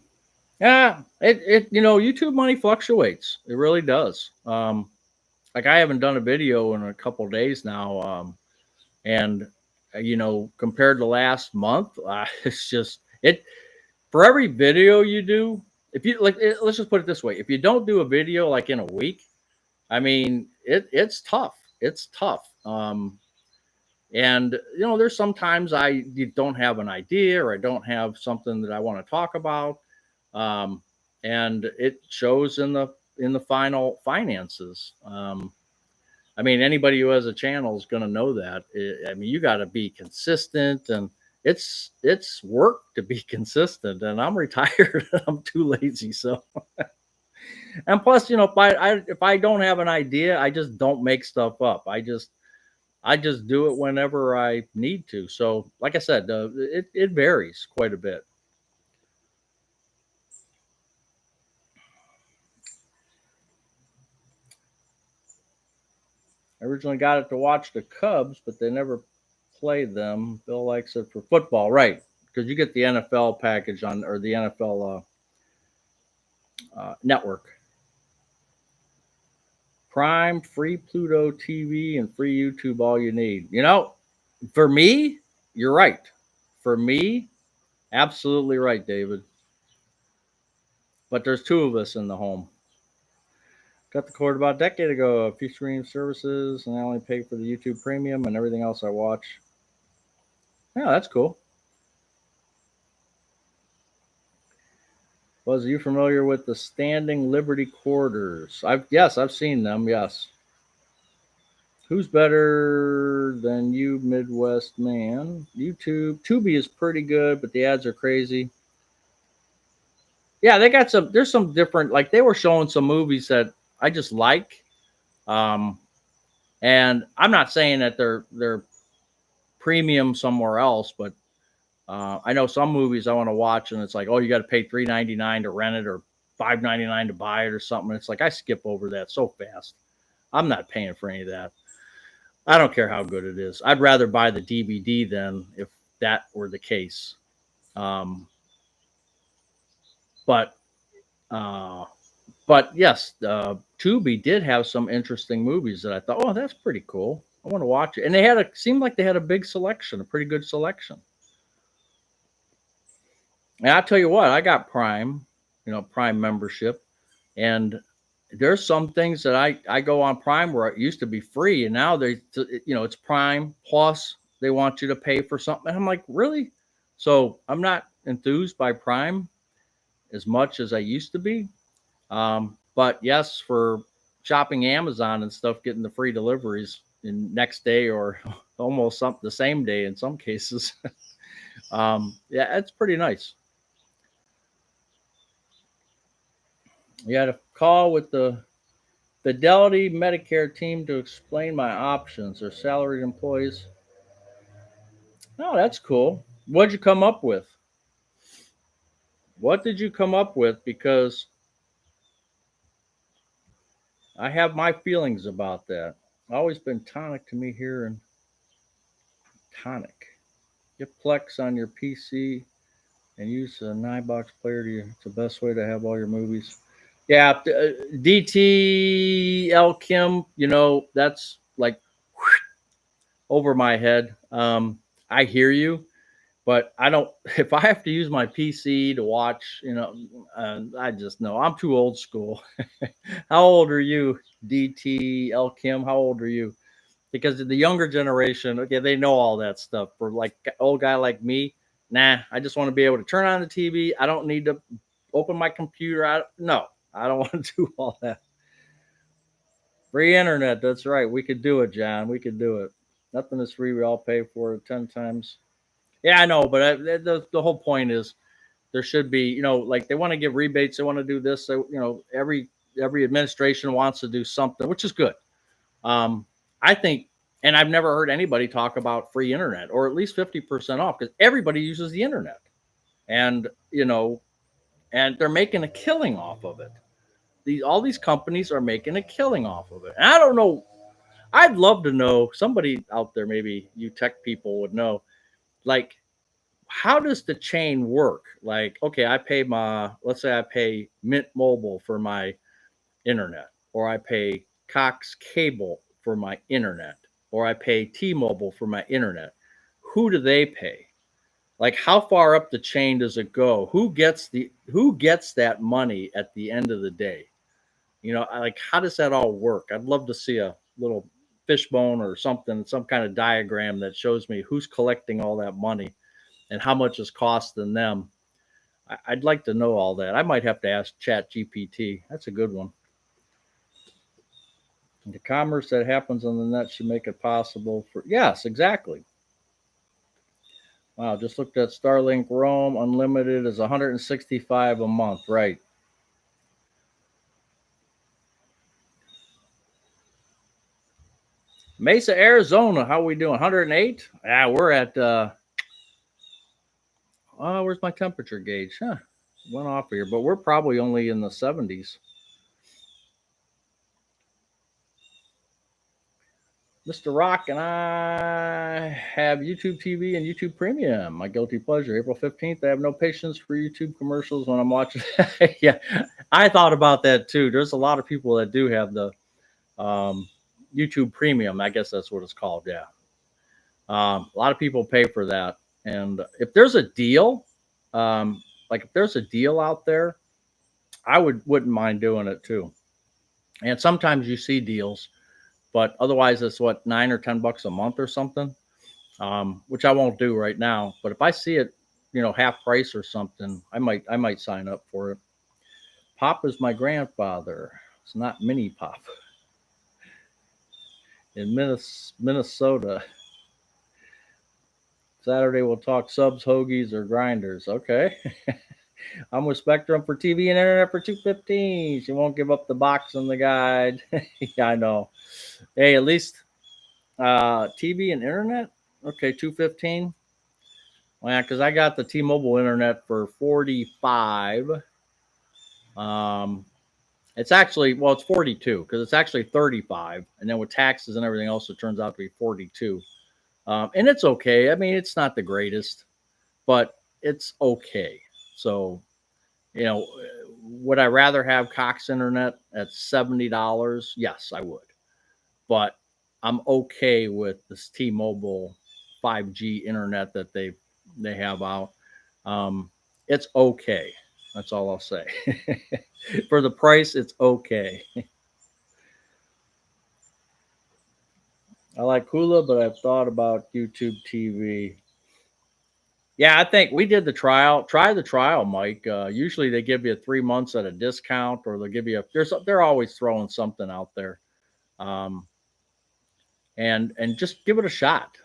Yeah, YouTube money fluctuates. It really does. Like I haven't done a video in a couple days now, and compared to last month, it's just it for every video you do. If you like, let's just put it this way: if you don't do a video like in a week, I mean, it's tough. It's tough. And there's sometimes I don't have an idea or I don't have something that I want to talk about, um, and it shows in the final finances. I mean, anybody who has a channel is going to know that. I mean, you got to be consistent, and it's work to be consistent. And I'm retired, I'm too lazy. So, and plus, if I don't have an idea, I just don't make stuff up. I just do it whenever I need to. So, like I said, it varies quite a bit. I originally got it to watch the Cubs, but they never played them. Bill likes it for football, right? Because you get the NFL package on or the NFL network. Prime, free Pluto TV, and free YouTube. All you need. For me, you're right. For me, absolutely right, David. But there's two of us in the home. Got the cord about a decade ago. A few streaming services, and I only pay for the YouTube Premium and everything else I watch. Yeah, that's cool. Was you familiar with the standing Liberty quarters? I've seen them. Yes. Who's better than you, Midwest man? YouTube. Tubi is pretty good, but the ads are crazy. Yeah, they got some. There's some different. Like they were showing some movies that I just like. Um, and I'm not saying that they're premium somewhere else, but I know some movies I want to watch, and it's like, oh, you got to pay $3.99 to rent it or $5.99 to buy it or something. It's like I skip over that so fast. I'm not paying for any of that. I don't care how good it is. I'd rather buy the DVD than if that were the case. Um, but uh, but yes, Tubi did have some interesting movies that I thought, oh, that's pretty cool. I want to watch it, and seemed like they had a big selection, a pretty good selection. And I tell you what, I got Prime, Prime membership, and there's some things that I go on Prime where it used to be free, and now it's Prime plus they want you to pay for something. And I'm like, really? So I'm not enthused by Prime as much as I used to be. But yes, for shopping Amazon and stuff, getting the free deliveries in next day or almost the same day in some cases. Yeah, it's pretty nice. We had a call with the Fidelity Medicare team to explain my options. They're salaried employees. Oh, that's cool. What'd you come up with? What did you come up with? Because I have my feelings about that. Always been tonic to me here and tonic. Get Plex on your PC and use the Nybox player it's the best way to have all your movies. Yeah, DT Kim, that's like over my head. I hear you, but I don't. If I have to use my PC to watch, I just know I'm too old school. How old are you, DT Kim? How old are you? Because the younger generation, okay, they know all that stuff. For like old guy like me, nah, I just want to be able to turn on the TV. I don't need to open my computer. No, I don't want to do all that. Free internet. That's right. We could do it, John. We could do it. Nothing is free. We all pay for it 10 times. Yeah, I know, but the whole point is there should be, like they want to give rebates. They want to do this. So, every administration wants to do something, which is good. I think, and I've never heard anybody talk about free internet or at least 50% off because everybody uses the internet, and and they're making a killing off of it. All these companies are making a killing off of it. And I don't know. I'd love to know somebody out there, maybe you tech people would know, like how does the chain work? Like, okay, let's say I pay Mint Mobile for my internet, or I pay Cox Cable for my internet, or I pay T-Mobile for my internet. Who do they pay? Like, how far up the chain does it go? Who gets that money at the end of the day? Like, how does that all work? I'd love to see a little fishbone or something, some kind of diagram that shows me who's collecting all that money and how much it's costing them. I'd like to know all that. I might have to ask Chat GPT. That's a good one. The commerce that happens on the net should make it possible for, yes, exactly. Wow, just looked at Starlink Roam Unlimited is 165 a month, right? Mesa, Arizona, how we doing? 108? Yeah, we're at where's my temperature gauge? Huh. Went off here, but we're probably only in the 70s. Mr. Rock and I have YouTube TV and YouTube Premium. My guilty pleasure. April 15th. I have no patience for YouTube commercials when I'm watching. Yeah, I thought about that too. There's a lot of people that do have the um, YouTube Premium. I guess that's what it's called. Yeah. A lot of people pay for that. And if there's a deal, like if there's a deal out there, I wouldn't mind doing it too. And sometimes you see deals, but otherwise it's what, $9 or $10 a month or something, which I won't do right now. But if I see it, half price or something, I might sign up for it. Pop is my grandfather. It's not Mini Pop. In Minnesota. Saturday we'll talk subs, hoagies, or grinders. Okay. I'm with Spectrum for TV and internet for $215. She won't give up the box and the guide. Yeah, I know. Hey, at least TV and internet. Okay, $215. Well, yeah, because I got the T-Mobile internet for $45. It's actually, well, it's 42 because it's actually 35, and then with taxes and everything else, it turns out to be 42. And it's okay. I mean, it's not the greatest, but it's okay. So, would I rather have Cox Internet at $70? Yes, I would. But I'm okay with this T-Mobile 5G internet that they have out. It's okay. That's all I'll say. For the price, it's okay. I like Hula, but I've thought about YouTube TV. Yeah, I think we did the trial. Try the trial, Mike. Usually they give you 3 months at a discount, or they'll give you. They're always throwing something out there, um, and just give it a shot.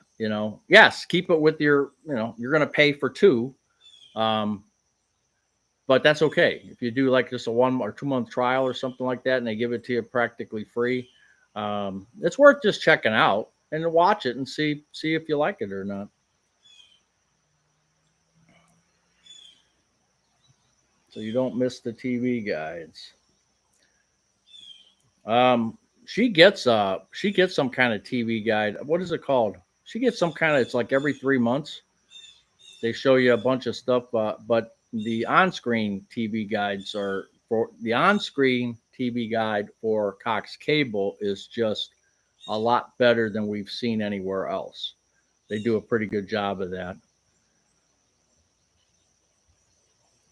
Yes, keep it with your. You're going to pay for two, um, but that's okay if you do like just a 1 or 2 month trial or something like that, and they give it to you practically free. It's worth just checking out and watch it and see if you like it or not. So you don't miss the TV guides. She gets some kind of TV guide. What is it called? She gets some kind of. It's like every 3 months they show you a bunch of stuff. But the on-screen TV guides are for the on-screen TV guide for Cox Cable is just a lot better than we've seen anywhere else. They do a pretty good job of that.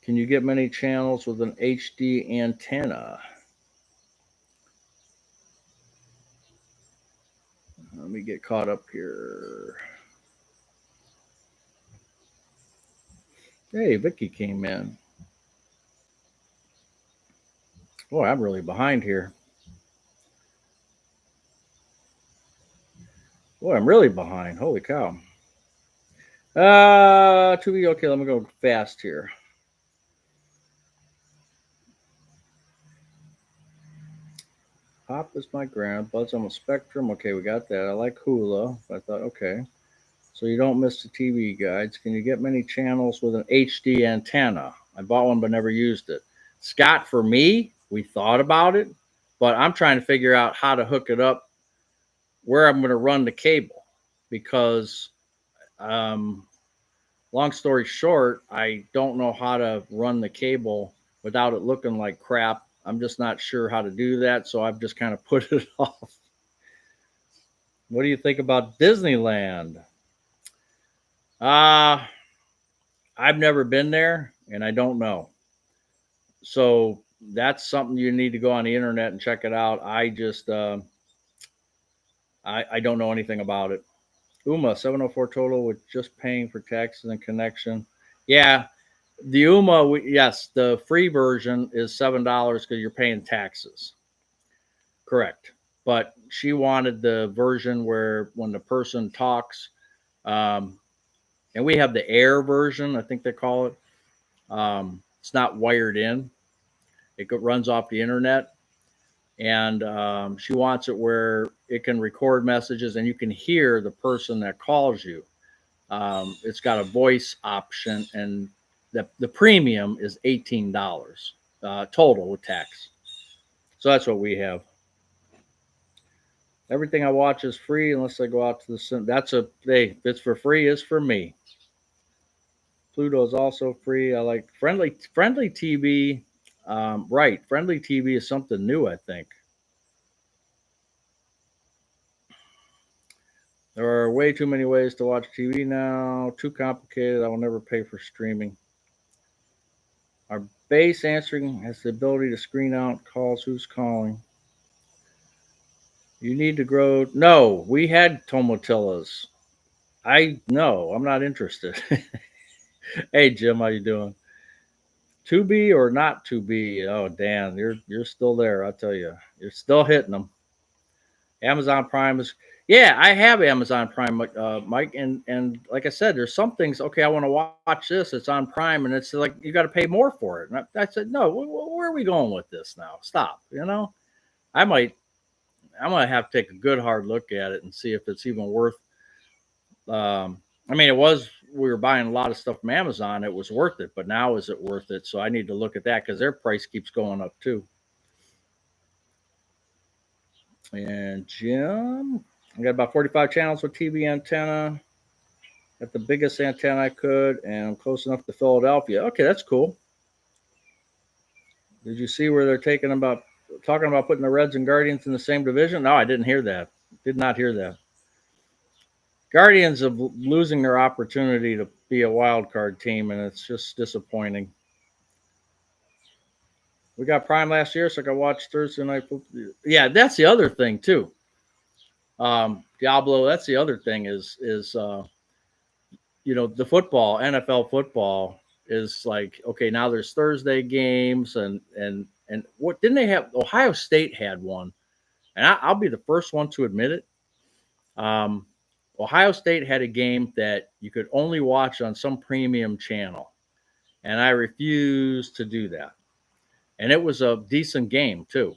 Can you get many channels with an HD antenna? Let me get caught up here. Hey, Vicky came in. Boy, I'm really behind here. Boy, I'm really behind. Holy cow. Okay, let me go fast here. Pop is my ground. Buzz on a Spectrum. Okay, we got that. I like Hula. I thought, okay. So you don't miss the TV guides. Can you get many channels with an HD antenna? I bought one but never used it. Scott, for me, we thought about it, but I'm trying to figure out how to hook it up where I'm going to run the cable because long story short, I don't know how to run the cable without it looking like crap. I'm just not sure how to do that, so I've just kind of put it off. What do you think about Disneyland? Uh, I've never been there and I don't know. So that's something you need to go on the internet and check it out. I don't know anything about it. UMA 704 total with just paying for taxes and connection. Yeah, the UMA, yes, the free version is $7 because you're paying taxes. Correct. But she wanted the version where when the person talks, um, and we have the air version, I think they call it. It's not wired in; runs off the internet, and she wants it where it can record messages and you can hear the person that calls you. It's got a voice option, and the premium is $18 total with tax. So that's what we have. Everything I watch is free unless I go out to the cinema. That's a hey, if it's for free, it's for me. Pluto is also free. I like friendly TV. Right, friendly TV is something new. I think there are way too many ways to watch TV now. Too complicated. I will never pay for streaming. Our base answering has the ability to screen out calls. Who's calling? You need to grow. No, we had tomatillas. No, I'm not interested. Hey Jim, how you doing? To be or not to be? Oh Dan, you're still there. I'll tell you, you're still hitting them. Amazon Prime is. Yeah, I have Amazon Prime, Mike, and like I said, there's some things. Okay, I want to watch this. It's on Prime, and it's like you got to pay more for it. And I said, no, where are we going with this now? Stop. I might I'm gonna have to take a good hard look at it and see if it's even worth. I mean, it was we were buying a lot of stuff from Amazon. It was worth it, but now is it worth it? So I need to look at that because their price keeps going up too. And Jim, I got about 45 channels with TV antenna. Got the biggest antenna I could, and I'm close enough to Philadelphia. Okay, that's cool. Did you see where they're talking about putting the Reds and Guardians in the same division? No, I didn't hear that. Did not hear that. Guardians of losing their opportunity to be a wild card team, and it's just disappointing. We got Prime last year, so I could watch Thursday night. Yeah, that's the other thing too. Diablo. That's the other thing is the football, NFL football is like okay now there's Thursday games and what didn't they have? Ohio State had one, and I'll be the first one to admit it. Um, Ohio State had a game that you could only watch on some premium channel, and I refused to do that. And it was a decent game too.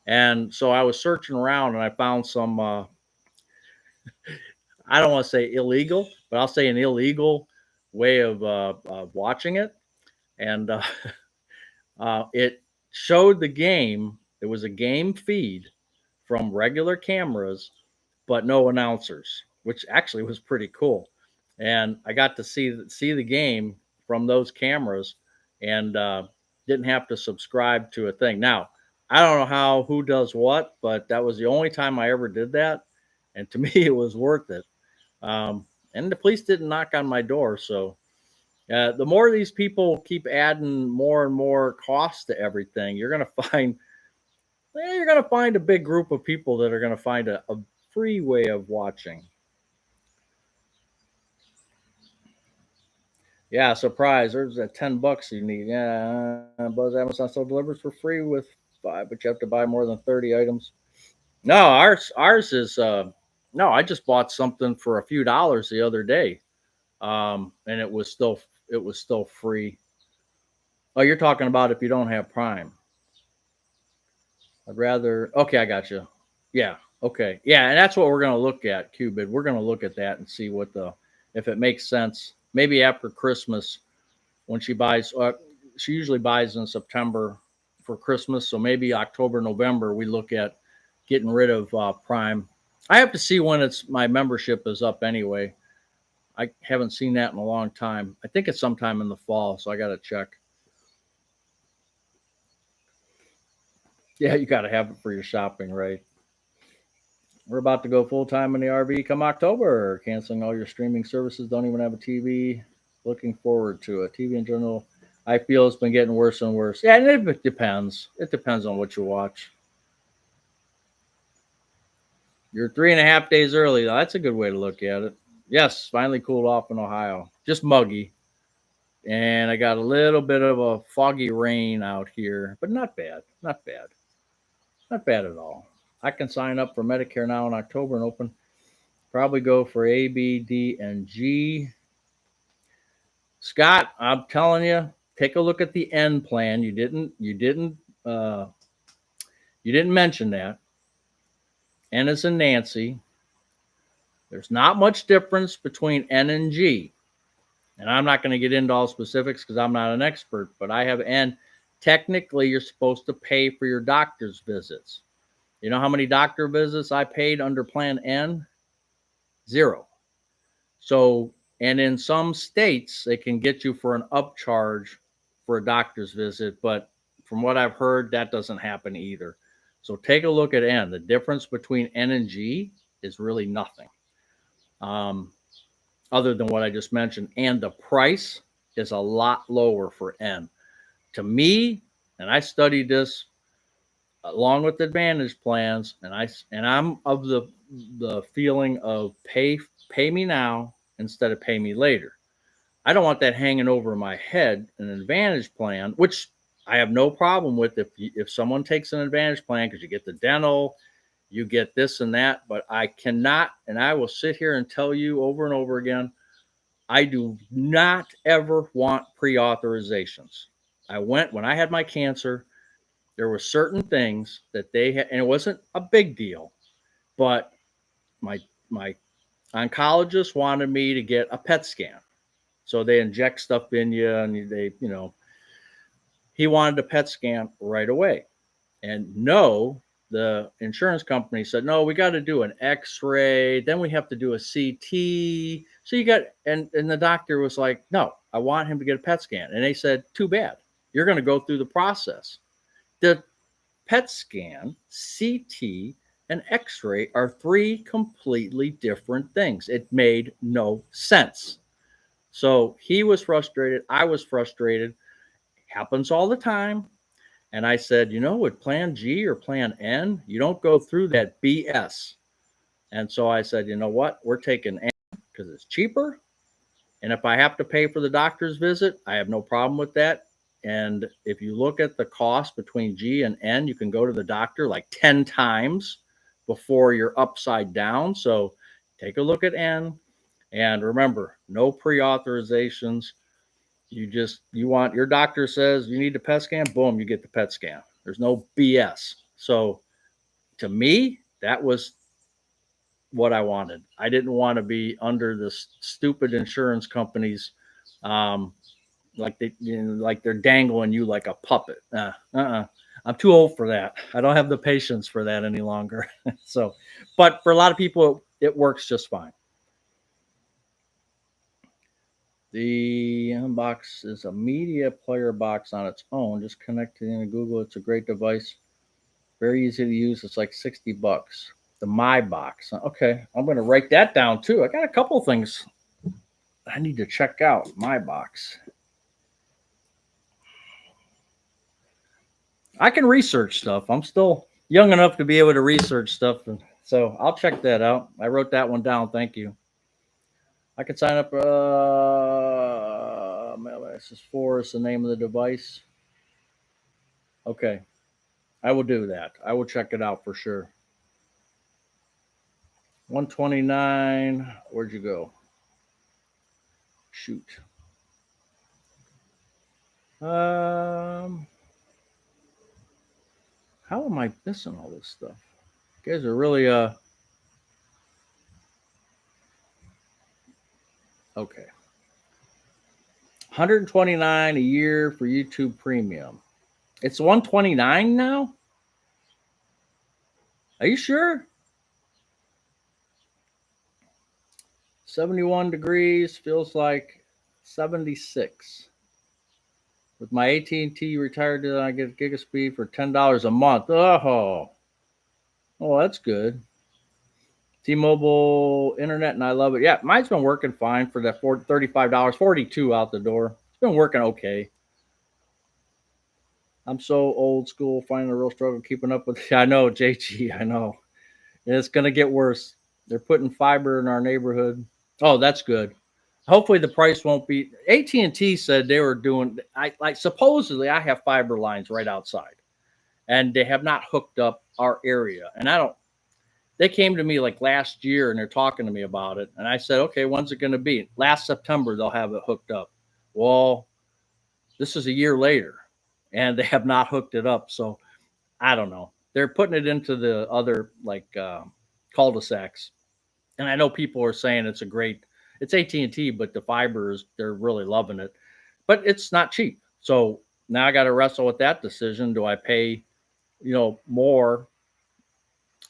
And so I was searching around and I found some. I don't want to say illegal, but I'll say an illegal way of watching it. And it showed the game. It was a game feed from regular cameras, but no announcers, which actually was pretty cool. And I got to see the game from those cameras, and didn't have to subscribe to a thing. Now, I don't know who does what, but that was the only time I ever did that, and to me, it was worth it. And the police didn't knock on my door, so the more these people keep adding more and more costs to everything, you're gonna find a big group of people that are gonna find a free way of watching. Yeah, surprise. There's that $10 you need. Yeah, Buzz Amazon still delivers for free with 5, but you have to buy more than 30 items. No, ours is no. I just bought something for a few dollars the other day, and it was still free. Oh, you're talking about if you don't have Prime. I'd rather. Okay, I got you. Yeah. Okay. Yeah, and that's what we're gonna look at, Qubit. We're gonna look at that and see if it makes sense. Maybe after Christmas, when she buys. She usually buys in September for Christmas, so maybe October, November, we look at getting rid of Prime. I have to see when it's my membership is up anyway. I haven't seen that in a long time. I think it's sometime in the fall, so I got to check. Yeah, you got to have it for your shopping, right? We're about to go full time in the RV come October. Canceling all your streaming services. Don't even have a TV. Looking forward to it. TV in general, I feel it's been getting worse and worse. Yeah, and it depends. It depends on what you watch. You're 3.5 days early. That's a good way to look at it. Yes, finally cooled off in Ohio. Just muggy. And I got a little bit of a foggy rain out here, but not bad. Not bad. Not bad at all. I can sign up for Medicare now in October and open. Probably go for A, B, D, and G. Scott, I'm telling you, take a look at the N plan. Uh, you didn't mention that. N is in Nancy. There's not much difference between N and G. And I'm not going to get into all specifics because I'm not an expert, but I have N. Technically, you're supposed to pay for your doctor's visits. You know how many doctor visits I paid under Plan N? 0. So, and in some states, they can get you for an upcharge for a doctor's visit, but from what I've heard, that doesn't happen either. So take a look at N. The difference between N and G is really nothing, other than what I just mentioned. And the price is a lot lower for N. To me, and I studied this along with Advantage plans, and I'm of the feeling of pay me now instead of pay me later. I don't want that hanging over my head. An Advantage plan, which I have no problem with if someone takes an Advantage plan because you get the dental, you get this and that, but I cannot, and I will sit here and tell you over and over again, I do not ever want pre-authorizations. When I had my cancer, there were certain things that they had, and it wasn't a big deal, but my oncologist wanted me to get a PET scan. So they inject stuff in you, and he wanted a PET scan right away. And no, the insurance company said, no, we got to do an X-ray. Then we have to do a CT. So and the doctor was like, no, I want him to get a PET scan. And they said, too bad. You're going to go through the process. The PET scan, CT, and X-ray are 3 completely different things. It made no sense. So he was frustrated. I was frustrated. Happens all the time. And I said, with Plan G or Plan N, you don't go through that BS. And so I said, you know what? We're taking N because it's cheaper. And if I have to pay for the doctor's visit, I have no problem with that. And if you look at the cost between G and N, you can go to the doctor like 10 times before you're upside down. So take a look at N. And remember, no pre-authorizations. You want, your doctor says you need a PET scan, boom, you get the PET scan. There's no BS. So to me, that was what I wanted. I didn't want to be under the stupid insurance companies, like they're dangling you like a puppet. I'm too old for that. I don't have the patience for that any longer. So, but for a lot of people, it works just fine. The Unbox is a media player box on its own. Just connect it into Google. It's a great device. Very easy to use. It's like $60. The My Box. Okay, I'm going to write that down too. I got a couple things I need to check out. My Box. I can research stuff. I'm still young enough to be able to research stuff, and so I'll check that out. I wrote that one down. Thank you. I can sign up. This 4 is the name of the device. Okay, I will do that. I will check it out for sure. 129. Where'd you go? Shoot. How am I missing all this stuff? You guys are really okay. 129 a year for YouTube Premium. It's 129 now? Are you sure? 71 degrees feels like 76. With my AT&T retired, I get Gigaspeed for $10 a month. Oh, that's good. T-Mobile internet, and I love it. Yeah, mine's been working fine for that $35, 42 out the door. It's been working okay. I'm so old school, finding a real struggle keeping up with. I know, JG, I know. And it's gonna get worse. They're putting fiber in our neighborhood. Oh, that's good. Hopefully the price won't be. AT&T said they were doing. I like supposedly I have fiber lines right outside, and they have not hooked up our area. And I don't. They came to me like last year and they're talking to me about it. And I said, okay, when's it going to be? Last September, they'll have it hooked up. Well, this is a year later and they have not hooked it up. So I don't know. They're putting it into the other like cul-de-sacs. And I know people are saying it's AT&T, but the fibers, they're really loving it. But it's not cheap. So now I got to wrestle with that decision. Do I pay, more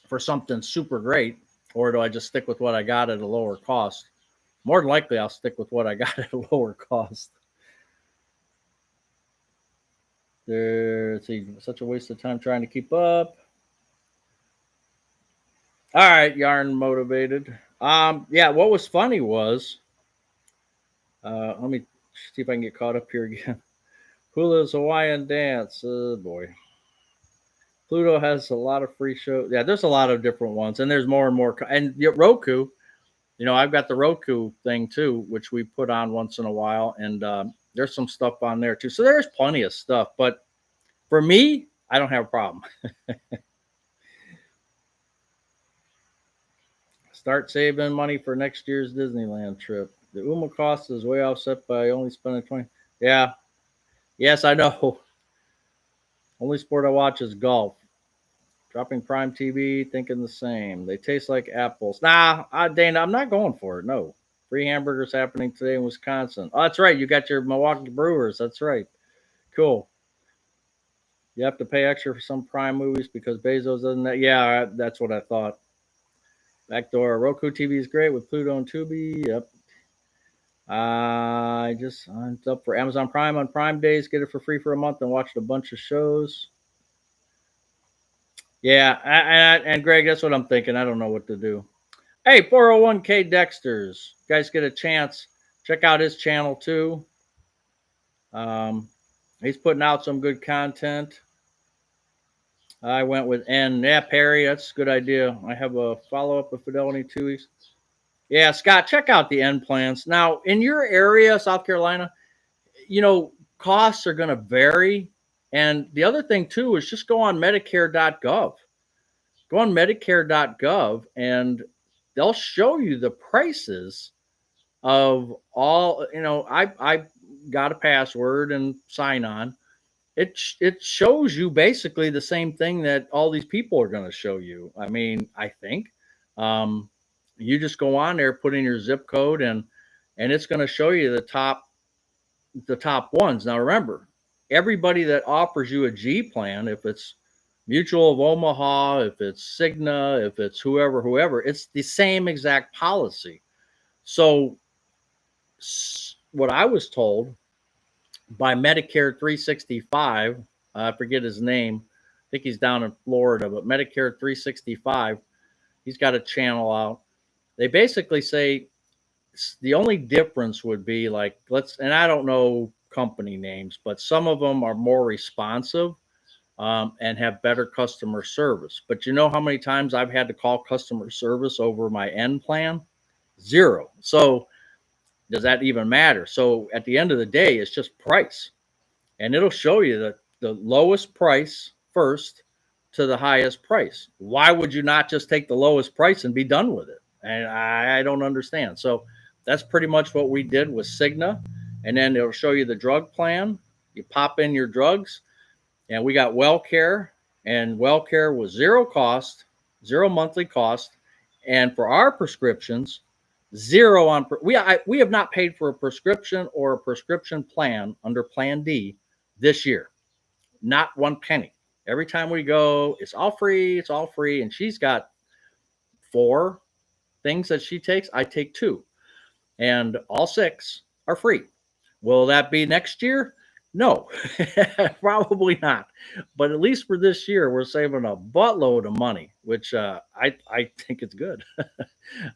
for something super great, or do I just stick with what I got at a lower cost? More than likely, I'll stick with what I got at a lower cost. Let's see, such a waste of time trying to keep up. All right, yarn motivated. Yeah, what was funny was, let me see if I can get caught up here again. Hulu's Hawaiian Dance. Oh boy. Pluto has a lot of free shows. Yeah, there's a lot of different ones, and there's more and more. And Roku, I've got the Roku thing too, which we put on once in a while, and there's some stuff on there too. So there's plenty of stuff. But for me, I don't have a problem. Start saving money for next year's Disneyland trip. The UMA cost is way offset by only spending 20. Yeah. Yes, I know. Only sport I watch is golf. Dropping Prime TV, thinking the same. They taste like apples. Nah, Dana, I'm not going for it. No. Free hamburgers happening today in Wisconsin. Oh, that's right. You got your Milwaukee Brewers. That's right. Cool. You have to pay extra for some Prime movies because Bezos doesn't. Yeah, that's what I thought. Backdoor Roku TV is great with Pluto and Tubi. Yep. I just signed up for Amazon Prime on Prime days. Get it for free for a month and watched a bunch of shows. Yeah, and Greg, that's what I'm thinking. I don't know what to do. Hey, 401k Dexter's. You guys get a chance, check out his channel too. He's putting out some good content. I went with N. Yeah, Perry, that's a good idea. I have a follow-up with Fidelity 2 weeks. Yeah, Scott, check out the N plans. Now, in your area, South Carolina, costs are going to vary. And the other thing, too, is just go on Medicare.gov. Go on Medicare.gov, and they'll show you the prices of all. I got a password and sign on. It shows you basically the same thing that all these people are going to show you. I mean, I think you just go on there, put in your zip code, and it's going to show you the top ones. Now remember, everybody that offers you a G plan, if it's Mutual of Omaha, if it's Cigna, if it's whoever, it's the same exact policy. So what I was told by Medicare 365, I forget his name. I think he's down in Florida, but Medicare 365, he's got a channel out. They basically say the only difference would be like, and I don't know company names, but some of them are more responsive and have better customer service. But you know how many times I've had to call customer service over my N plan? 0. So does that even matter? So at the end of the day, it's just price. And it'll show you the lowest price first to the highest price. Why would you not just take the lowest price and be done with it? And I don't understand. So that's pretty much what we did with Cigna. And then it'll show you the drug plan. You pop in your drugs. And we got WellCare. And WellCare was 0 cost, 0 monthly cost. And for our prescriptions, 0 on. We have not paid for a prescription or a prescription plan under Plan D this year. Not 1 penny. Every time we go, it's all free. It's all free. And she's got 4 things that she takes. I take 2. and all 6 are free. Will that be next year? No, probably not. But at least for this year, we're saving a buttload of money, which I think it's good.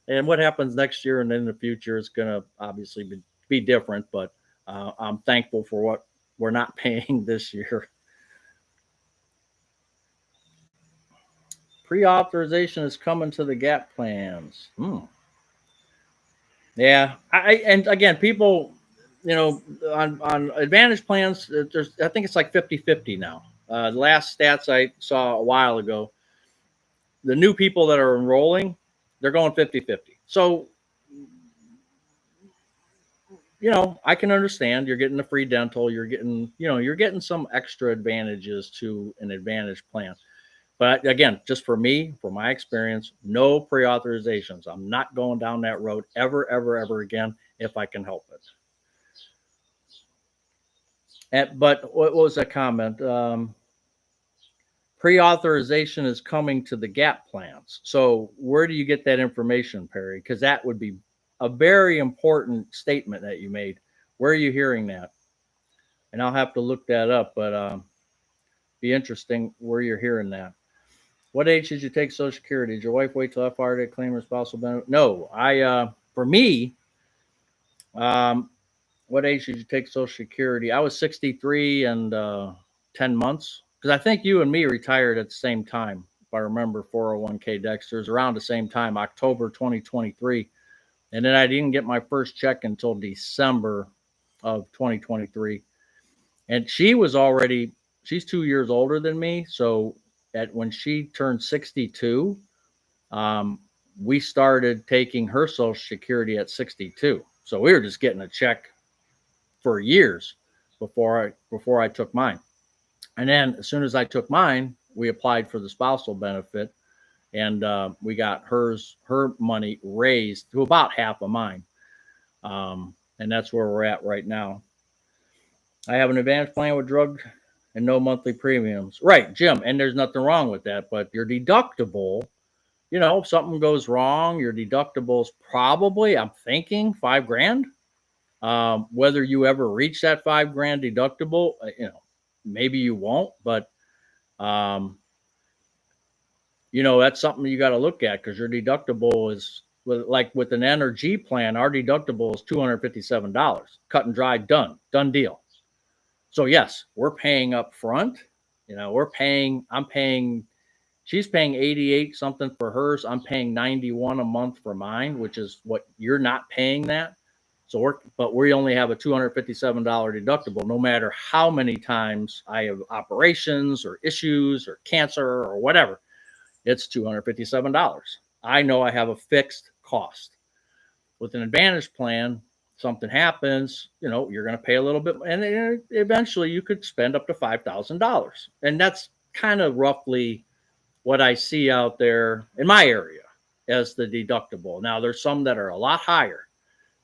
And what happens next year and in the future is going to obviously be different. But I'm thankful for what we're not paying this year. Pre-authorization is coming to the Gap plans. Yeah, and again, people, on Advantage plans, there's I think it's like 50-50 now. The last stats I saw a while ago, the new people that are enrolling, they're going 50-50. So, I can understand you're getting the free dental, you're getting some extra advantages to an Advantage plan. But again, just for me, from my experience, no pre-authorizations. I'm not going down that road ever, ever, ever again if I can help it. But what was that comment? Pre-authorization is coming to the Gap plans. So where do you get that information, Perry? Because that would be a very important statement that you made. Where are you hearing that? And I'll have to look that up, but be interesting where you're hearing that. What age did you take Social Security? Did your wife wait till FR to claim her spousal benefit? No, for me, um, what age did you take Social Security? I was 63 and 10 months because I think you and me retired at the same time. If I remember, 401k Dexter's around the same time, October 2023. And then I didn't get my first check until December of 2023. And she's 2 years older than me. So when she turned 62, um, we started taking her Social Security at 62. So we were just getting a check for years before I took mine. And then as soon as I took mine, we applied for the spousal benefit, and we got her money raised to about half of mine, and that's where we're at right now. I have an Advantage plan with drug and no monthly premiums. Right, Jim, and there's nothing wrong with that, but your deductible, if something goes wrong, your deductible is probably, I'm thinking, 5 grand. Whether you ever reach that 5 grand deductible, maybe you won't, but um, that's something you got to look at because your deductible is like with an NRG plan, our deductible is $257. Cut and dry, done deal. So yes, we're paying up front. She's paying 88 something for hers. I'm paying 91 a month for mine, which is what you're not paying that. But we only have a $257 deductible, no matter how many times I have operations or issues or cancer or whatever. It's $257. I know I have a fixed cost. With an Advantage plan, something happens, you're going to pay a little bit, and eventually you could spend up to $5,000. And that's kind of roughly what I see out there in my area as the deductible. Now, there's some that are a lot higher.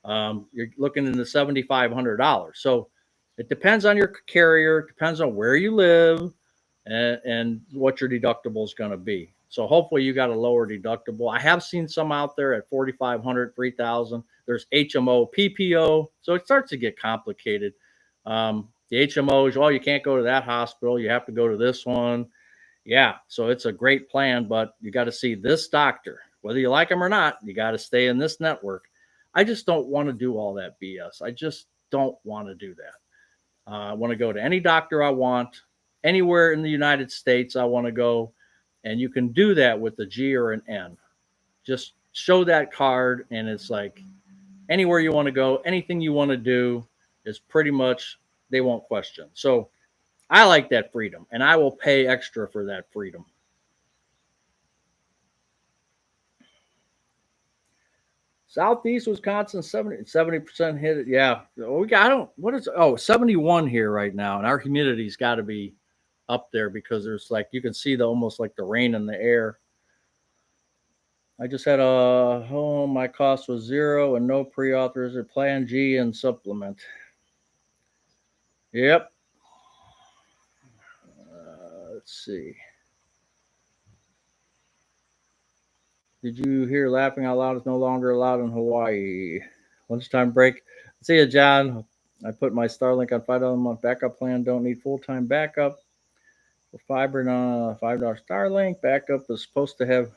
You're looking into $7,500. So it depends on your carrier, it depends on where you live, and what your deductible is going to be. So hopefully you got a lower deductible. I have seen some out there at 4,500, 3,000. There's HMO, PPO. So it starts to get complicated. The HMOs, you can't go to that hospital. You have to go to this one. Yeah, so it's a great plan, but you got to see this doctor. Whether you like him or not, you got to stay in this network. I just don't want to do all that BS. I just don't want to do that. I want to go to any doctor I want, anywhere in the United States I want to go, and you can do that with a G or an N. Just show that card, and it's like anywhere you want to go, anything you want to do is pretty much they won't question. So I like that freedom, and I will pay extra for that freedom. Southeast Wisconsin, 70% hit it. Yeah. We got, I don't, what is, 71 here right now. And our humidity's got to be up there because there's like, you can see almost like the rain in the air. I just had a home. My cost was 0 and no pre-authorization, plan G and supplement. Yep. Let's see. Did you hear laughing out loud is no longer allowed in Hawaii? Lunchtime break. See you, John. I put my Starlink on $5 a month backup plan. Don't need full time backup. For fiber and $5 Starlink backup is supposed to have,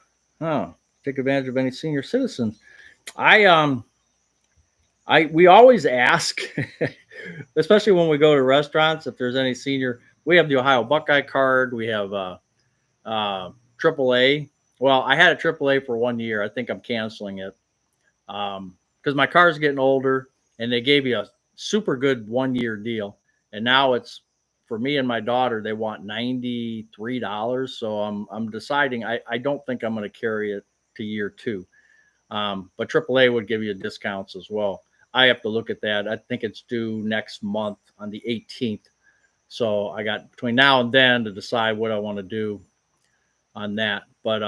take advantage of any senior citizens. We always ask, especially when we go to restaurants, if there's any senior. We have the Ohio Buckeye card. We have AAA. Well, I had a AAA for 1 year. I think I'm canceling it because my car's getting older, and they gave you a super good 1 year deal, and now it's for me and my daughter. They want $93, so I'm deciding. I don't think I'm going to carry it to year 2, but AAA would give you discounts as well. I have to look at that. I think it's due next month on the 18th. So I got between now and then to decide what I want to do on that. But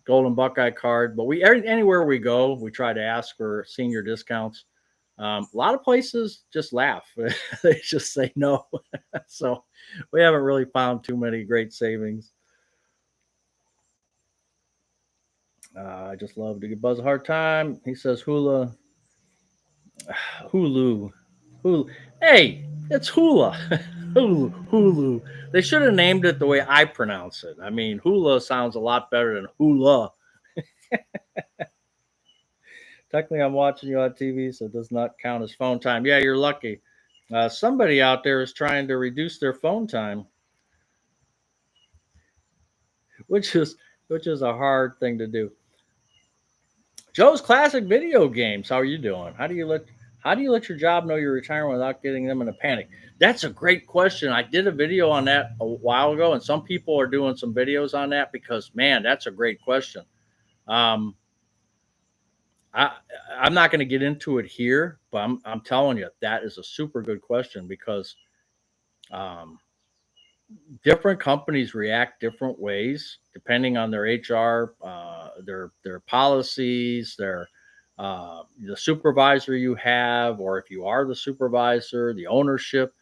Golden Buckeye card. But anywhere we go, we try to ask for senior discounts. A lot of places just laugh. They just say no. So we haven't really found too many great savings. I just love to give Buzz a hard time. He says Hulu. Hulu. Hey, it's Hula. Hulu. They should have named it the way I pronounce it. I mean, Hula sounds a lot better than Hula. Technically, I'm watching you on TV, so it does not count as phone time. Yeah, you're lucky. Somebody out there is trying to reduce their phone time, which is a hard thing to do. Joe's Classic Video Games. How are you doing? How do you let your job know you're retiring without getting them in a panic? That's a great question. I did a video on that a while ago, and some people are doing some videos on that because, man, that's a great question. I'm not going to get into it here, but I'm telling you, that is a super good question because different companies react different ways depending on their HR, their policies, the supervisor you have, or if you are the supervisor, the ownership.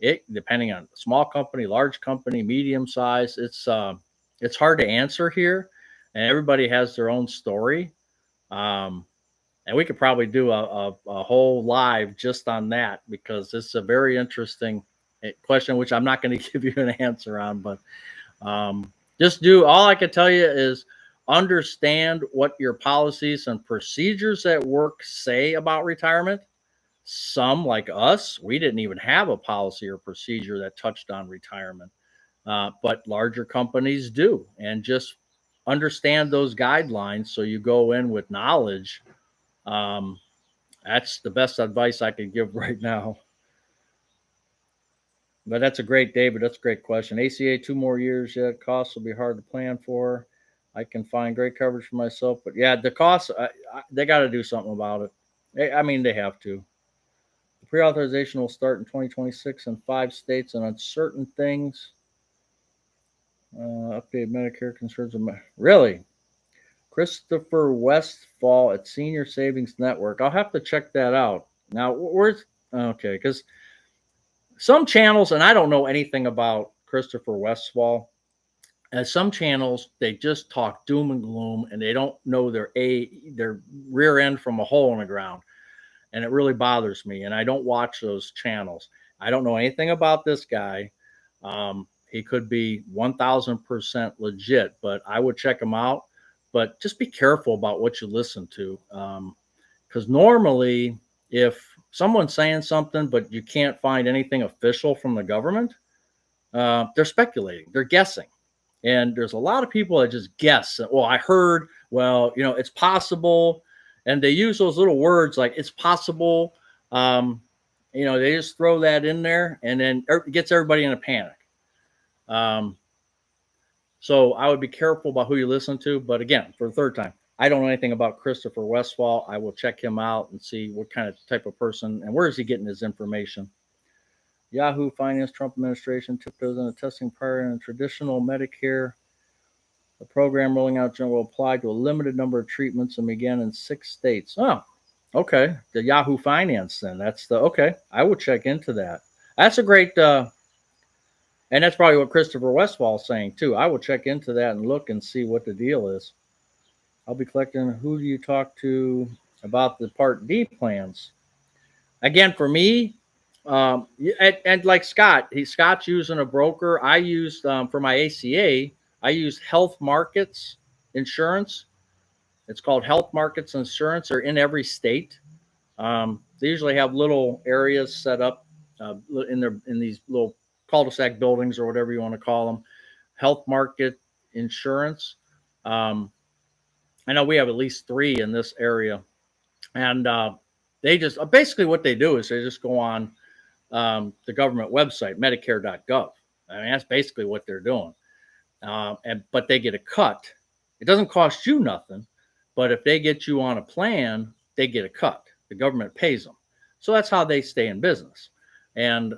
It depending on small company, large company, medium size. It's hard to answer here, and everybody has their own story. And we could probably do a whole live just on that because it's a very interesting question, which I'm not going to give you an answer on. But just all I can tell you is understand what your policies and procedures at work say about retirement. Some, like us, we didn't even have a policy or procedure that touched on retirement, but larger companies do, and just understand those guidelines so you go in with knowledge. That's the best advice I could give right now. But that's a great, David. That's a great question. ACA 2 more years yet. Costs will be hard to plan for. I can find great coverage for myself, but yeah, the costs, they got to do something about it. I mean, they have to. The pre-authorization will start in 2026 in 5 states and on certain things. Update Medicare concerns. Really? Christopher Westfall at Senior Savings Network. I'll have to check that out. Now, where's okay? Because some channels, and I don't know anything about Christopher Westfall. As some channels, they just talk doom and gloom, and they don't know their rear end from a hole in the ground, and it really bothers me. And I don't watch those channels. I don't know anything about this guy. He could be 1,000% legit, but I would check him out. But just be careful about what you listen to, because normally, if someone's saying something, but you can't find anything official from the government, they're speculating, they're guessing. And there's a lot of people that just guess. Well, I heard, well, it's possible. And they use those little words like it's possible. They just throw that in there and then it gets everybody in a panic. So I would be careful about who you listen to. But again, for the third time, I don't know anything about Christopher Westfall. I will check him out and see what kind of type of person and where is he getting his information. Yahoo Finance Trump administration tiptoes into testing prior in traditional Medicare. The program rolling out will apply to a limited number of treatments and began in 6 states. Oh, okay. The Yahoo Finance then. Okay. I will check into that. That's a great, and that's probably what Christopher Westfall is saying too. I will check into that and look and see what the deal is. I'll be collecting. Who do you talk to about the Part D plans? Again, for me, and like Scott, Scott's using a broker. I used for my ACA. I used Health Markets Insurance. It's called Health Markets Insurance. They're in every state. They usually have little areas set up in these little cul-de-sac buildings or whatever you want to call them. Health Market Insurance. Um, I know we have at least 3 in this area, and they just basically what they do is they just go on the government website, Medicare.gov. I mean, that's basically what they're doing. But they get a cut. It doesn't cost you nothing, but if they get you on a plan, they get a cut. The government pays them, so that's how they stay in business. And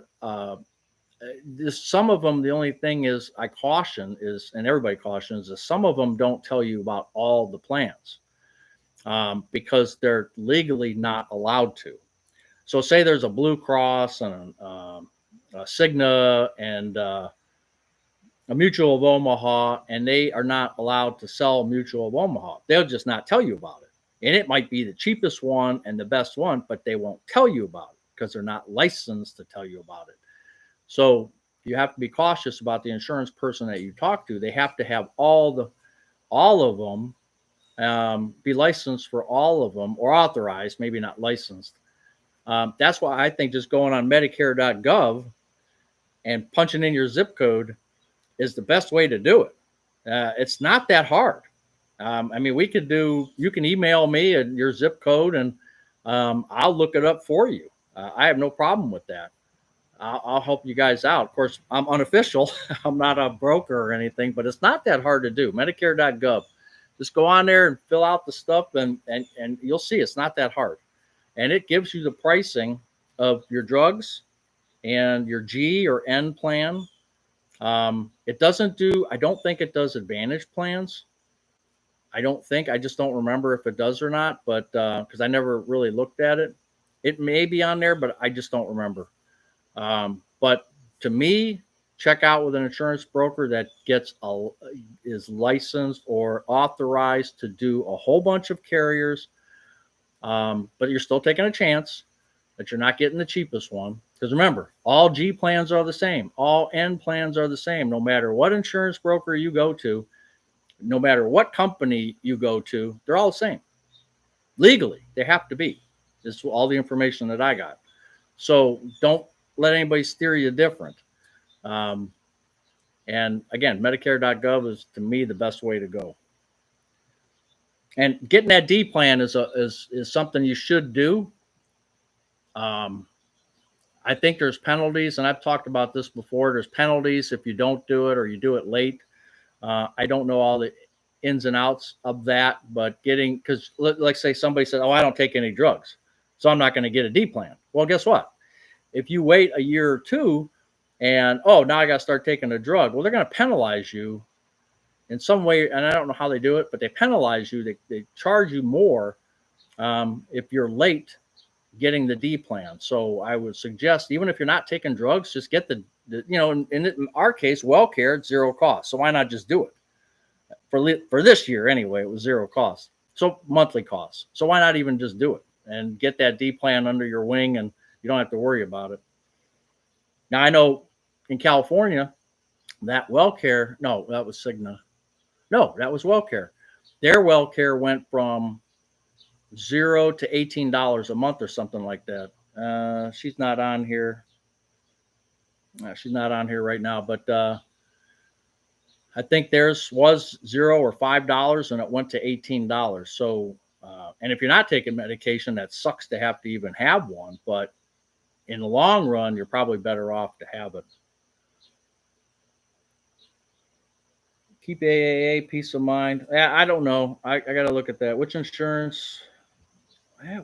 some of them, the only thing is I caution is, and everybody cautions is, some of them don't tell you about all the plans because they're legally not allowed to. So, say there's a Blue Cross and a Cigna and a Mutual of Omaha, and they are not allowed to sell Mutual of Omaha. They'll just not tell you about it. And it might be the cheapest one and the best one, but they won't tell you about it because they're not licensed to tell you about it. So you have to be cautious about the insurance person that you talk to. They have to have all of them be licensed for all of them, or authorized, maybe not licensed. That's why I think just going on Medicare.gov and punching in your zip code is the best way to do it. It's not that hard. I mean, you can email me and your zip code, and I'll look it up for you. I have no problem with that. I'll help you guys out. Of course, I'm unofficial. I'm not a broker or anything, but it's not that hard to do. Medicare.gov. Just go on there and fill out the stuff, and you'll see it's not that hard. And it gives you the pricing of your drugs and your G or N plan. It doesn't do, I don't think it does Advantage plans. I just don't remember if it does or not, but because I never really looked at it. It may be on there, but I just don't remember. But to me, check out with an insurance broker that is licensed or authorized to do a whole bunch of carriers. But you're still taking a chance that you're not getting the cheapest one. Because remember, all G plans are the same. All N plans are the same. No matter what insurance broker you go to, no matter what company you go to, they're all the same. Legally, they have to be. This is all the information that I got. So don't let anybody steer you different. And again, Medicare.gov is, to me, the best way to go. And getting that D plan is something you should do. I think there's penalties, and I've talked about this before. There's penalties if you don't do it or you do it late. I don't know all the ins and outs of that, but because like say somebody said, "Oh, I don't take any drugs, so I'm not going to get a D plan." Well, guess what? If you wait a year or two, and now I got to start taking a drug, well, they're going to penalize you in some way, and I don't know how they do it, but they penalize you. They charge you more if you're late getting the D plan. So I would suggest, even if you're not taking drugs, just get in our case, WellCare, it's zero cost. So why not just do it? For this year anyway, it was zero cost. So monthly costs. So why not even just do it and get that D plan under your wing, and you don't have to worry about it. Now I know in California that WellCare, no, that was Cigna. No, that was WellCare. Their WellCare went from $0 to $18 a month or something like that. She's not on here. She's not on here right now, but I think theirs was $0 or $5, and it went to $18. So, and if you're not taking medication, that sucks to have to even have one. But in the long run, you're probably better off to have it. Keep AAA, peace of mind. I don't know. I got to look at that. Which insurance?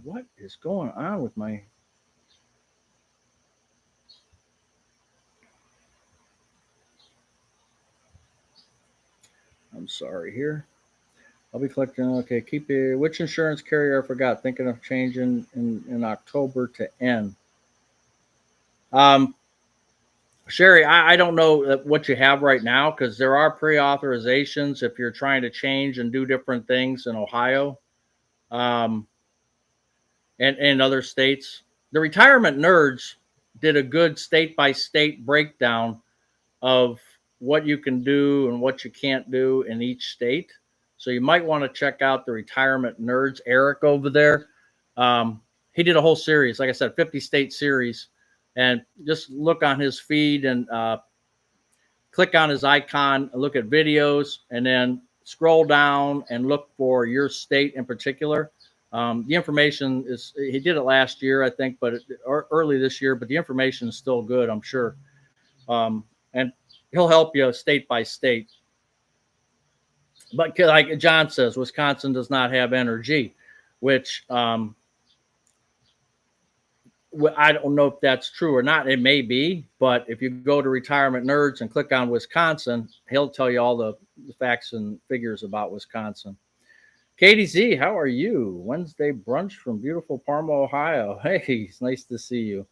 What is going on with my? I'm sorry here. I'll be collecting. Okay, which insurance carrier I forgot? Thinking of changing in October to N. Sherry, I don't know what you have right now, because there are pre-authorizations if you're trying to change and do different things in Ohio, and in other states. the Retirement Nerds did a good state by state breakdown of what you can do and what you can't do in each state. So you might want to check out the Retirement Nerds, Eric over there. He did a whole series, like I said, 50 state series, and just look on his feed and click on his icon, look at videos, and then scroll down and look for your state in particular. The information is, he did it last year, I think, but early this year, but the information is still good, I'm sure. And he'll help you state by state. But like John says, Wisconsin does not have NRG, which I don't know if that's true or not. It may be, but if you go to Retirement Nerds and click on Wisconsin, he'll tell you all the facts and figures about Wisconsin. Katie Z, how are you? Wednesday brunch from beautiful Parma, Ohio. Hey, it's nice to see you.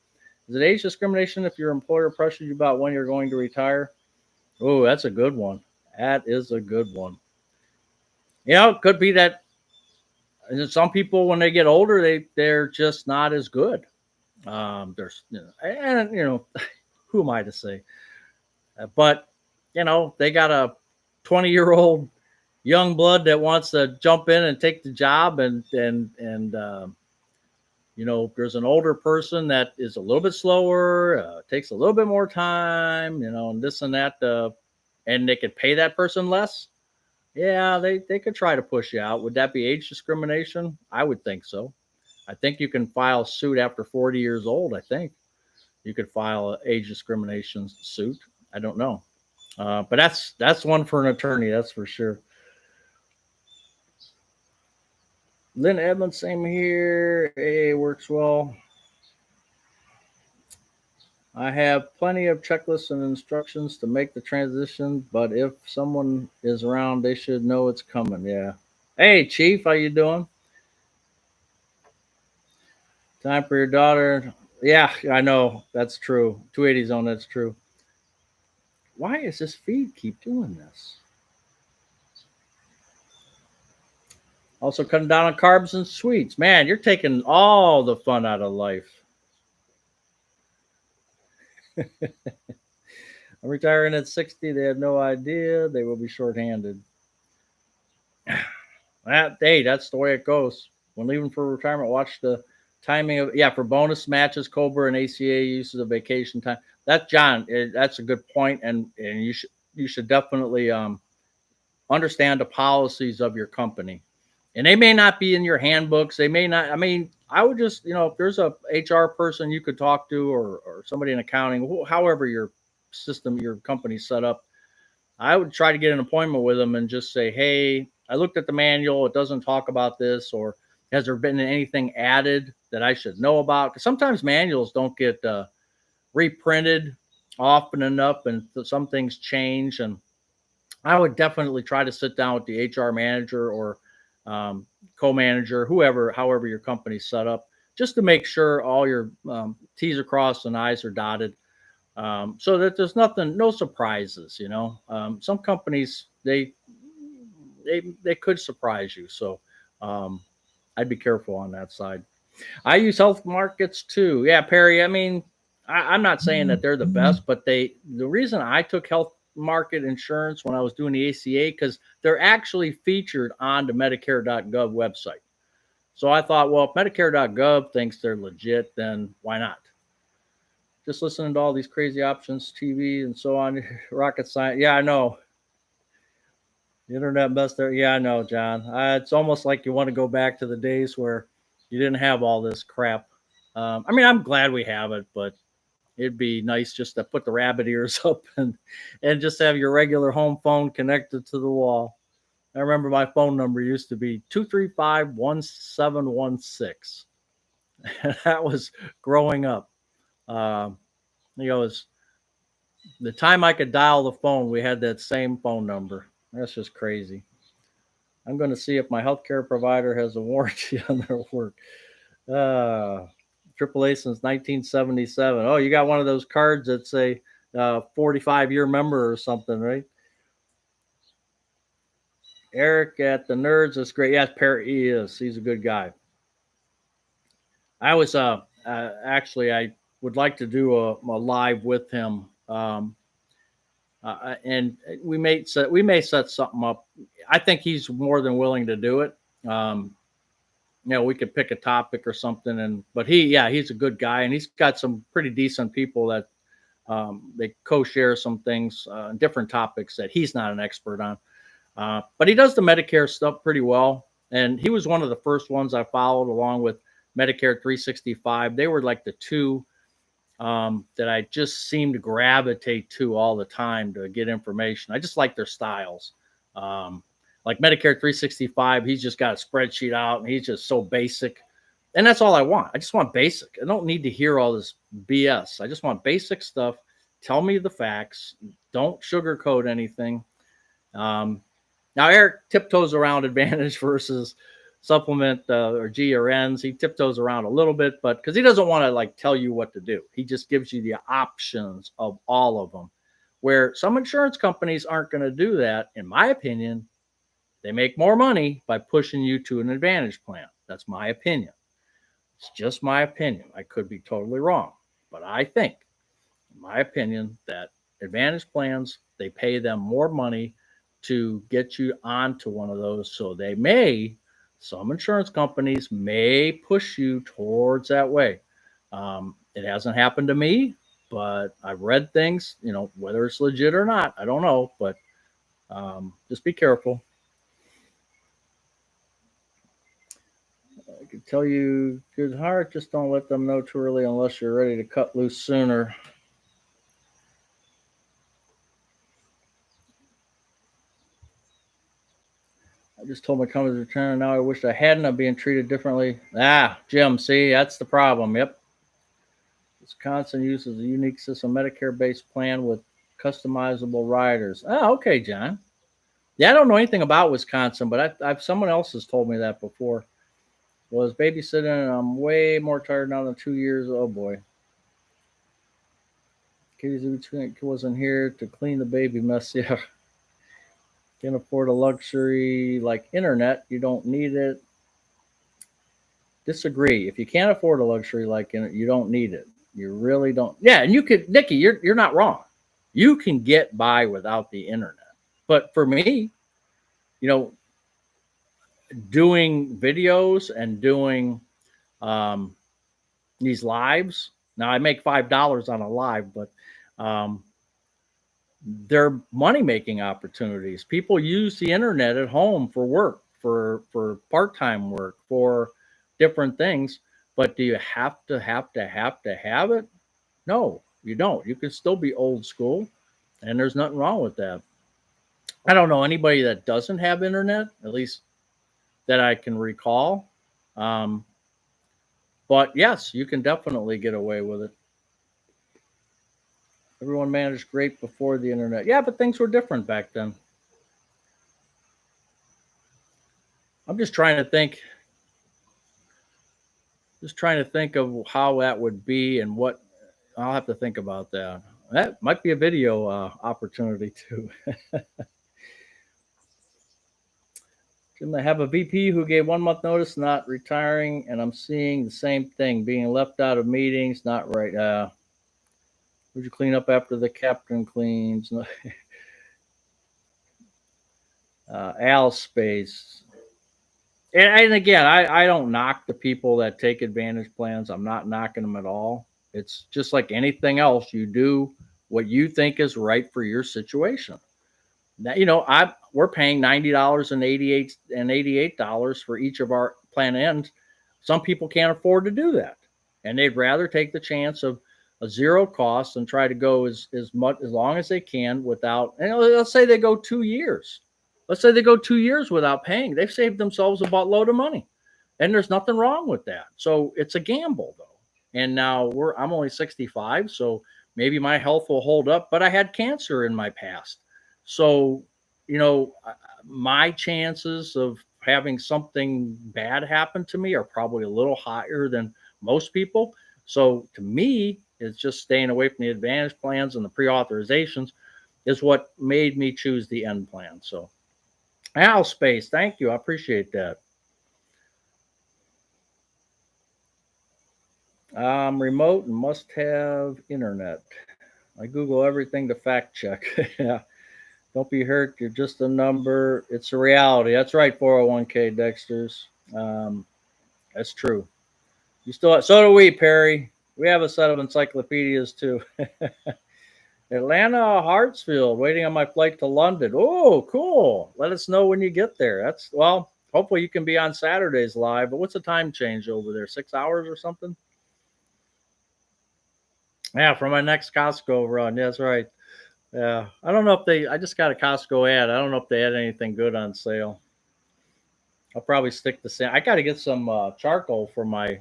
Is it age discrimination if your employer pressures you about when you're going to retire? Oh, that's a good one. That is a good one. You know, it could be that some people, when they get older, they're just not as good. There's, and who am I to say? But they got a 20-year-old young blood that wants to jump in and take the job, and there's an older person that is a little bit slower, takes a little bit more time, and this and that, and they could pay that person less. Yeah, they could try to push you out. Would that be age discrimination? I would think so. I think you can file a suit after 40 years old. I think you could file an age discrimination suit. I don't know. But that's one for an attorney, that's for sure. Lynn Edmonds, same here. AA works well. I have plenty of checklists and instructions to make the transition, but if someone is around, they should know it's coming. Yeah. Hey, Chief, how you doing? Time for your daughter. Yeah, I know. That's true. 280 zone, that's true. Why does this feed keep doing this? Also cutting down on carbs and sweets. Man, you're taking all the fun out of life. I'm retiring at 60. They have no idea. They will be shorthanded. That's the way it goes. When leaving for retirement, watch the timing of for bonus matches, Cobra and ACA uses of vacation time. That's John. That's a good point, and you should definitely understand the policies of your company. And they may not be in your handbooks. They may not. I mean, I would just, if there's a HR person you could talk to, or somebody in accounting, however your system, your company's set up, I would try to get an appointment with them and just say, hey, I looked at the manual. It doesn't talk about this, or has there been anything added that I should know about? Because sometimes manuals don't get reprinted often enough, and some things change. And I would definitely try to sit down with the HR manager or co-manager, however your company's set up, just to make sure all your T's are crossed and I's are dotted, so that there's no surprises. Some companies they could surprise you, so I'd be careful on that side. I use Health Markets too. Yeah, Perry. I mean, I'm not saying that they're the best, but the reason I took Health Market Insurance when I was doing the ACA, because they're actually featured on the Medicare.gov website. So I thought, well, if Medicare.gov thinks they're legit, then why not? Just listening to all these crazy options, TV and so on, rocket science. Yeah, I know. The internet messed there. Yeah, I know, John. It's almost like you want to go back to the days where you didn't have all this crap. I mean, I'm glad we have it, but it'd be nice just to put the rabbit ears up and just have your regular home phone connected to the wall. I remember my phone number used to be 235-1716. That was growing up. It was the time I could dial the phone, we had that same phone number. That's just crazy. I'm going to see if my healthcare provider has a warranty on their work. AAA since 1977. Oh, you got one of those cards that say 45-year member or something, right? Eric at the Nerds is great. Yes, Perry, he is. He's a good guy. I was actually, I would like to do a live with him. And we may set something up. I think he's more than willing to do it. We could pick a topic or something, but he's a good guy, and he's got some pretty decent people that they co-share some things, different topics that he's not an expert on. But he does the Medicare stuff pretty well, and he was one of the first ones I followed, along with Medicare 365. They were like the two that I just seem to gravitate to all the time to get information. I just like their styles. Like Medicare 365, he's just got a spreadsheet out, and he's just so basic. And that's all I want. I just want basic. I don't need to hear all this BS. I just want basic stuff. Tell me the facts. Don't sugarcoat anything. Now, Eric tiptoes around Advantage versus supplement or GRNs. He tiptoes around a little bit, but because he doesn't want to like tell you what to do. He just gives you the options of all of them, where some insurance companies aren't going to do that. In my opinion, they make more money by pushing you to an Advantage plan. That's my opinion. It's just my opinion. I could be totally wrong, but I think, in my opinion, that Advantage plans, they pay them more money to get you onto one of those. So some insurance companies may push you towards that way. It hasn't happened to me, but I've read things, whether it's legit or not, I don't know, but just be careful. I could tell you, good heart, just don't let them know too early unless you're ready to cut loose sooner. I just told my company to return. Now I wish I hadn't. I'm being treated differently. Jim, see, that's the problem. Yep. Wisconsin uses a unique system, Medicare-based plan with customizable riders. Oh, okay, John. Yeah, I don't know anything about Wisconsin, but I've someone else has told me that before. Was babysitting, and I'm way more tired now than 2 years. Oh boy. Katie wasn't here to clean the baby mess. Yeah. Can't afford a luxury like internet. You don't need it. Disagree. If you can't afford a luxury like internet, you don't need it. You really don't. Yeah, and you could, Nikki, you're not wrong. You can get by without the internet. But for me, doing videos and doing these lives. Now I make $5 on a live, but they're money making opportunities. People use the internet at home for work, for part-time work, for different things. But do you have to have it? No, you don't. You can still be old school, and there's nothing wrong with that. I don't know anybody that doesn't have internet, at least that I can recall. But yes, you can definitely get away with it. Everyone managed great before the internet. Yeah, but things were different back then. I'm just trying to think of how that would be and what I'll have to think about that. That might be a video opportunity too. I have a VP who gave 1 month notice, not retiring, and I'm seeing the same thing, being left out of meetings, not right. Would you clean up after the captain cleans? Al Space. And again, I don't knock the people that take Advantage plans. I'm not knocking them at all. It's just like anything else. You do what you think is right for your situation. Now, we're paying $90 and $88 for each of our plan ends. Some people can't afford to do that, and they'd rather take the chance of a zero cost and try to go as long as they can without. And let's say they go 2 years. Let's say they go 2 years without paying. They've saved themselves a buttload of money, and there's nothing wrong with that. So it's a gamble, though. And now I'm only 65, so maybe my health will hold up. But I had cancer in my past. So, my chances of having something bad happen to me are probably a little higher than most people. So to me, it's just staying away from the Advantage plans and the pre-authorizations is what made me choose the end plan. So Al Space, thank you. I appreciate that. Remote and must have internet. I Google everything to fact check. Yeah. Don't be hurt. You're just a number. It's a reality. That's right, 401k Dexters. Um, that's true. You still, so do we, Perry. We have a set of encyclopedias too. Atlanta, Hartsfield, waiting on my flight to London. Oh, cool. Let us know when you get there. That's, well, hopefully you can be on Saturdays live, but what's the time change over there? 6 hours or something? Yeah, for my next Costco run. Yeah, that's right. Yeah. I don't know if I just got a Costco ad. I don't know if they had anything good on sale. I'll probably stick to same. I got to get some charcoal for my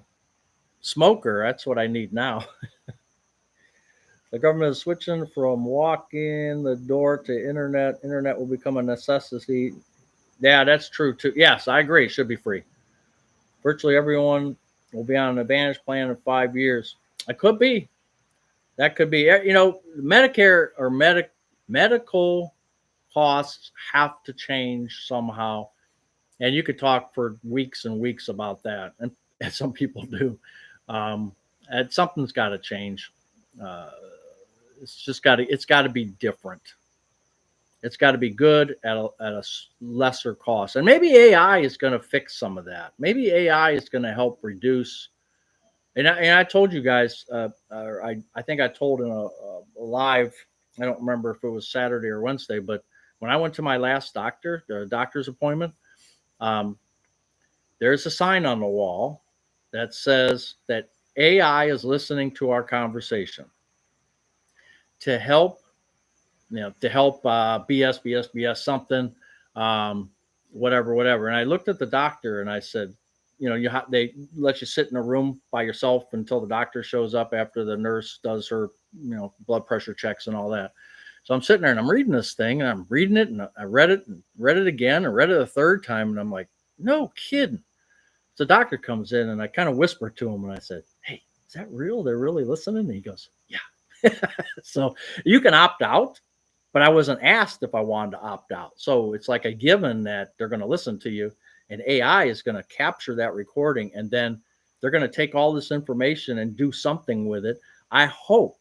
smoker. That's what I need now. The government is switching from walk-in the door to internet. Internet will become a necessity. Yeah, that's true too. Yes, I agree. It should be free. Virtually everyone will be on an Advantage plan in 5 years. It could be. That could be. Medicare or medical costs have to change somehow, and you could talk for weeks and weeks about that, and some people do. And something's got to change. Uh, it's got to be different. It's got to be good at a lesser cost. And maybe AI is going to fix some of that. Maybe AI is going to help reduce. And I told you guys, I think I told in a live, I don't remember if it was Saturday or Wednesday, but when I went to my last doctor's appointment, um, there's a sign on the wall that says that AI is listening to our conversation to help BS something, um, whatever. And I looked at the doctor and I said, they let you sit in a room by yourself until the doctor shows up after the nurse does her, blood pressure checks and all that. So I'm sitting there and I'm reading this thing and I'm reading it and I read it and read it again and read it a third time. And I'm like, no kidding. So the doctor comes in and I kind of whispered to him and I said, hey, is that real? They're really listening? And he goes, yeah. So you can opt out, but I wasn't asked if I wanted to opt out. So it's like a given that they're going to listen to you, and AI is going to capture that recording, and then they're going to take all this information and do something with it. I hope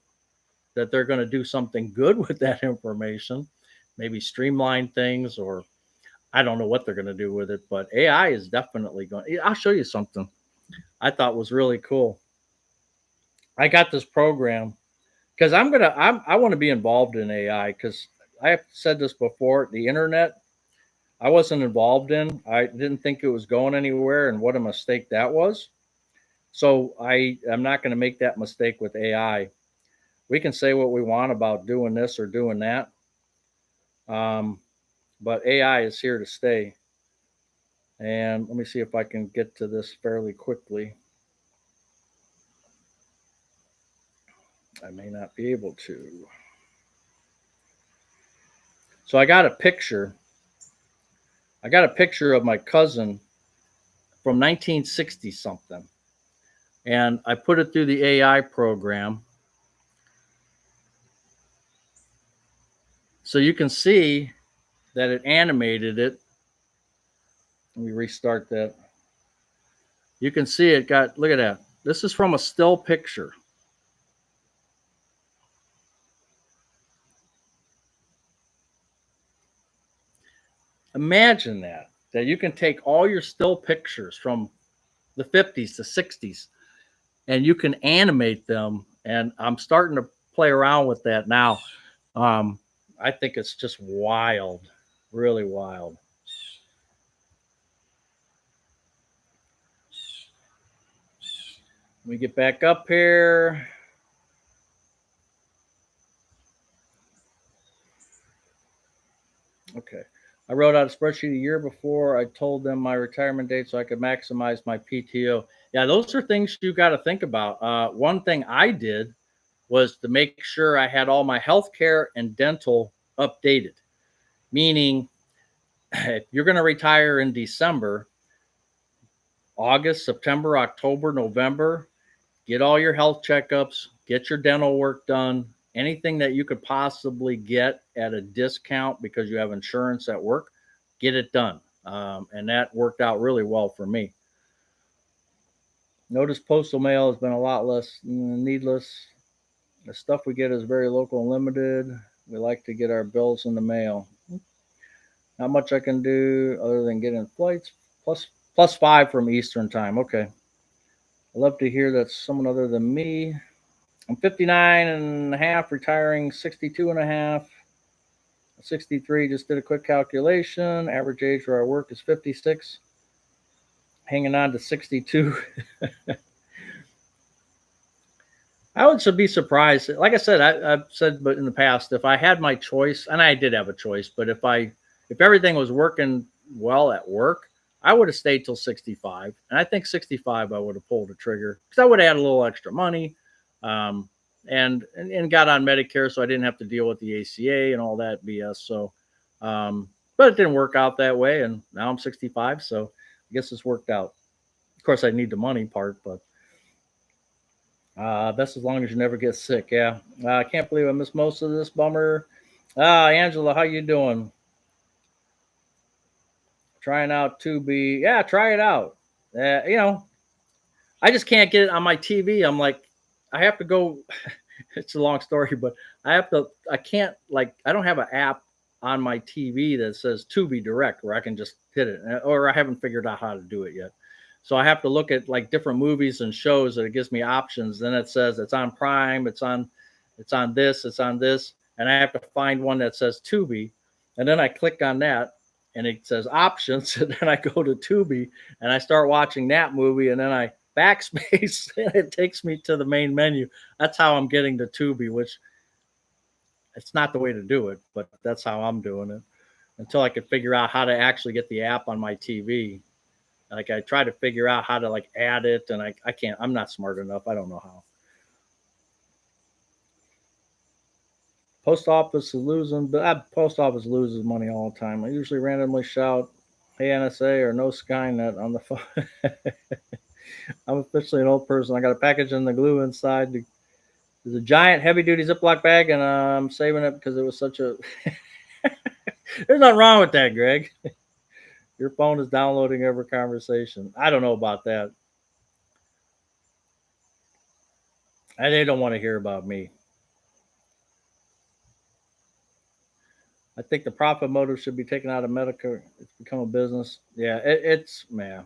that they're going to do something good with that information, maybe streamline things, or I don't know what they're going to do with it, but AI is definitely going. I'll show you something I thought was really cool. I got this program because I want to be involved in AI because I have said this before. The internet I wasn't involved in. I didn't think it was going anywhere, and what a mistake that was. So I am not going to make that mistake with AI. We can say what we want about doing this or doing that, um, but AI is here to stay. And let me see if I can get to this fairly quickly. I may not be able to. So I got a picture. I got a picture of my cousin from 1960 something. And I put it through the AI program. So you can see that it animated it. Let me restart that. You can see it got, look at that. This is from a still picture. Imagine that you can take all your still pictures from the 50s to 60s and you can animate them. And I'm starting to play around with that now. Um, I think it's just wild, really wild. Let me get back up here. Okay. I wrote out a spreadsheet a year before I told them my retirement date so I could maximize my PTO. Yeah, those are things you got to think about. One thing I did was to make sure I had all my health care and dental updated, meaning if you're going to retire in December, August, September, October, November, get all your health checkups, get your dental work done, anything that you could possibly get at a discount because you have insurance at work, get it done. And that worked out really well for me. Notice postal mail has been a lot less needless. The stuff we get is very local and limited. We like to get our bills in the mail. Not much I can do other than get in flights plus 5 from Eastern time. Okay. I love to hear that someone other than me. I'm 59 and a half, retiring 62 and a half. 63, just did a quick calculation. Average age where I work is 56. Hanging on to 62. I would be surprised. Like I said, I've said but in the past, if I had my choice, and I did have a choice, but if everything was working well at work, I would have stayed till 65. And I think 65 I would have pulled the trigger because I would have had a little extra money. Um, and got on Medicare, so I didn't have to deal with the ACA and all that BS. So, but it didn't work out that way, and now I'm 65, so I guess it's worked out. Of course, I need the money part, but that's as long as you never get sick. Yeah, I can't believe I missed most of this. Bummer. Angela, how you doing? Trying out Tubi. Yeah, try it out. You know, I just can't get it on my TV. I'm like, I have to go. It's a long story, but I can't, like, I don't have an app on my TV that says Tubi Direct where I can just hit it, or I haven't figured out how to do it yet. So I have to look at like different movies and shows that it gives me options. Then it says it's on Prime, it's on this, and I have to find one that says Tubi, and then I click on that, and it says options, and then I go to Tubi, and I start watching that movie, and then I backspace, and it takes me to the main menu. That's how I'm getting to Tubi, which it's not the way to do it, but that's how I'm doing it until I could figure out how to actually get the app on my TV. Like I try to figure out how to like add it, and I can't. I'm not smart enough. I don't know how. Post office is losing, but post office loses money all the time. I usually randomly shout, "Hey NSA" or "No Skynet" on the phone. I'm officially an old person. I got a package in the glue inside. There's a giant heavy duty Ziploc bag, and I'm saving it because it was such a. There's nothing wrong with that, Greg. Your phone is downloading every conversation. I don't know about that. They don't want to hear about me. I think the profit motive should be taken out of Medicare. It's become a business. Yeah, it's man.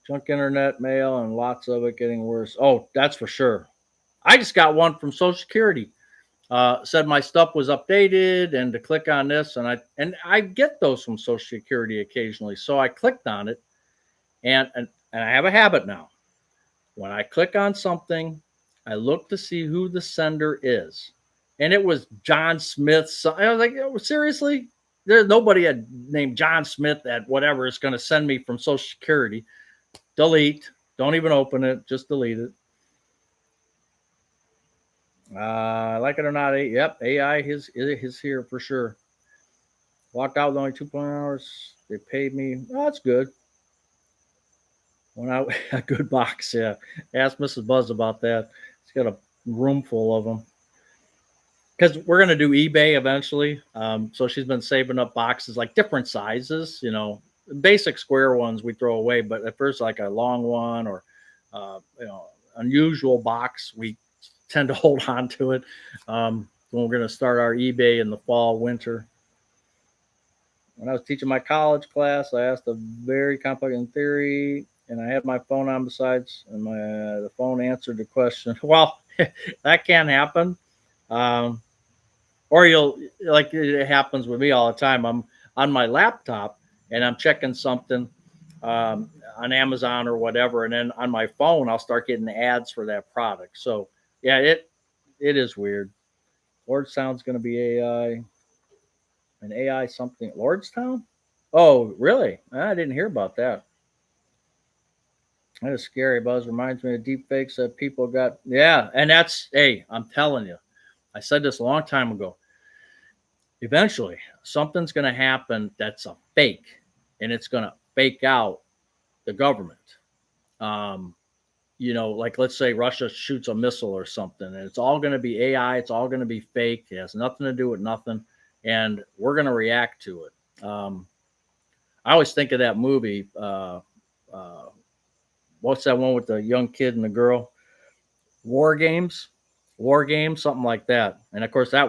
Junk internet mail and lots of it getting worse. Oh, that's for sure. I just got one from Social Security. Said my stuff was updated and to click on this, and I get those from Social Security occasionally. So I clicked on it, and I have a habit now. When I click on something, I look to see who the sender is, and it was John Smith. So I was like, oh, seriously? There's nobody named John Smith at whatever is going to send me from Social Security. Delete. Don't even open it. Just delete it. Like it or not, yep, AI is here for sure. Walked out with only 2 hours. They paid me. Oh, that's good. Went out a good box. Yeah, ask Mrs. Buzz about that. She's got a room full of them. Because we're gonna do eBay eventually. So she's been saving up boxes like different sizes. You know, basic square ones we throw away, but at first like a long one or unusual box, we tend to hold on to it. When we're going to start our eBay in the fall, winter. When I was teaching my college class, I asked a very complex in theory, and I had my phone on besides, and the phone answered the question. Well, that can happen. Or you'll, like it happens with me all the time. I'm on my laptop and I'm checking something on Amazon or whatever, and then on my phone I'll start getting ads for that product. So yeah, it is weird. Lordstown's going to be AI, an AI something. Lordstown? Oh, really? I didn't hear about that. That is scary. Buzz reminds me of deep fakes that people got. Yeah, and that's, hey, I'm telling you, I said this a long time ago. Eventually, something's going to happen that's a fake, and it's going to fake out the government. Um, like let's say Russia shoots a missile or something, and it's all going to be AI. It's all going to be fake. It has nothing to do with nothing, and we're going to react to it. I always think of that movie. what's that one with the young kid and the girl? War Games, War Games, something like that. And of course, I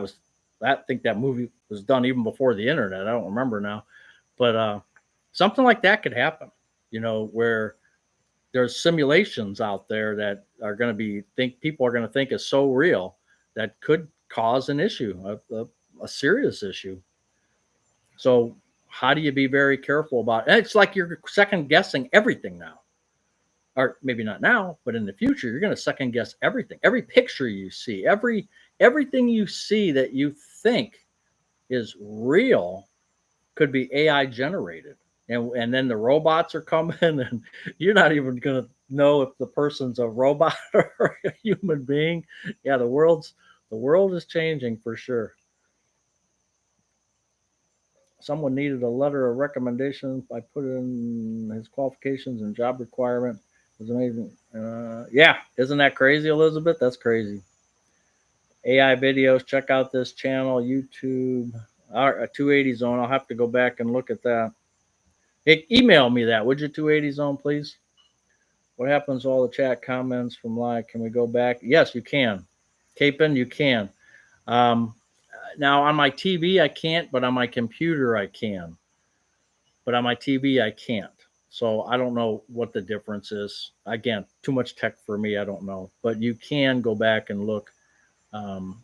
think that movie was done even before the internet. I don't remember now, but something like that could happen. Where there's simulations out there that are going to think people are going to think is so real that could cause an issue, a serious issue. So how do you be very careful about it? And it's like you're second guessing everything now, or maybe not now, but in the future, you're going to second guess everything. Every picture you see, everything you see that you think is real could be AI generated. And then the robots are coming, and you're not even going to know if the person's a robot or a human being. Yeah, the world is changing for sure. Someone needed a letter of recommendation. I put in his qualifications and job requirement. It was amazing. Yeah, isn't that crazy, Elizabeth? That's crazy. AI videos. Check out this channel, YouTube. 280 Zone. I'll have to go back and look at that. Hey, email me that, would you, 280 Zone, please? What happens to all the chat comments from live? Can we go back? Yes, you can. Capon, you can. Now, on my TV, I can't, but on my computer, I can. But on my TV, I can't. So I don't know what the difference is. Again, too much tech for me. I don't know. But you can go back and look on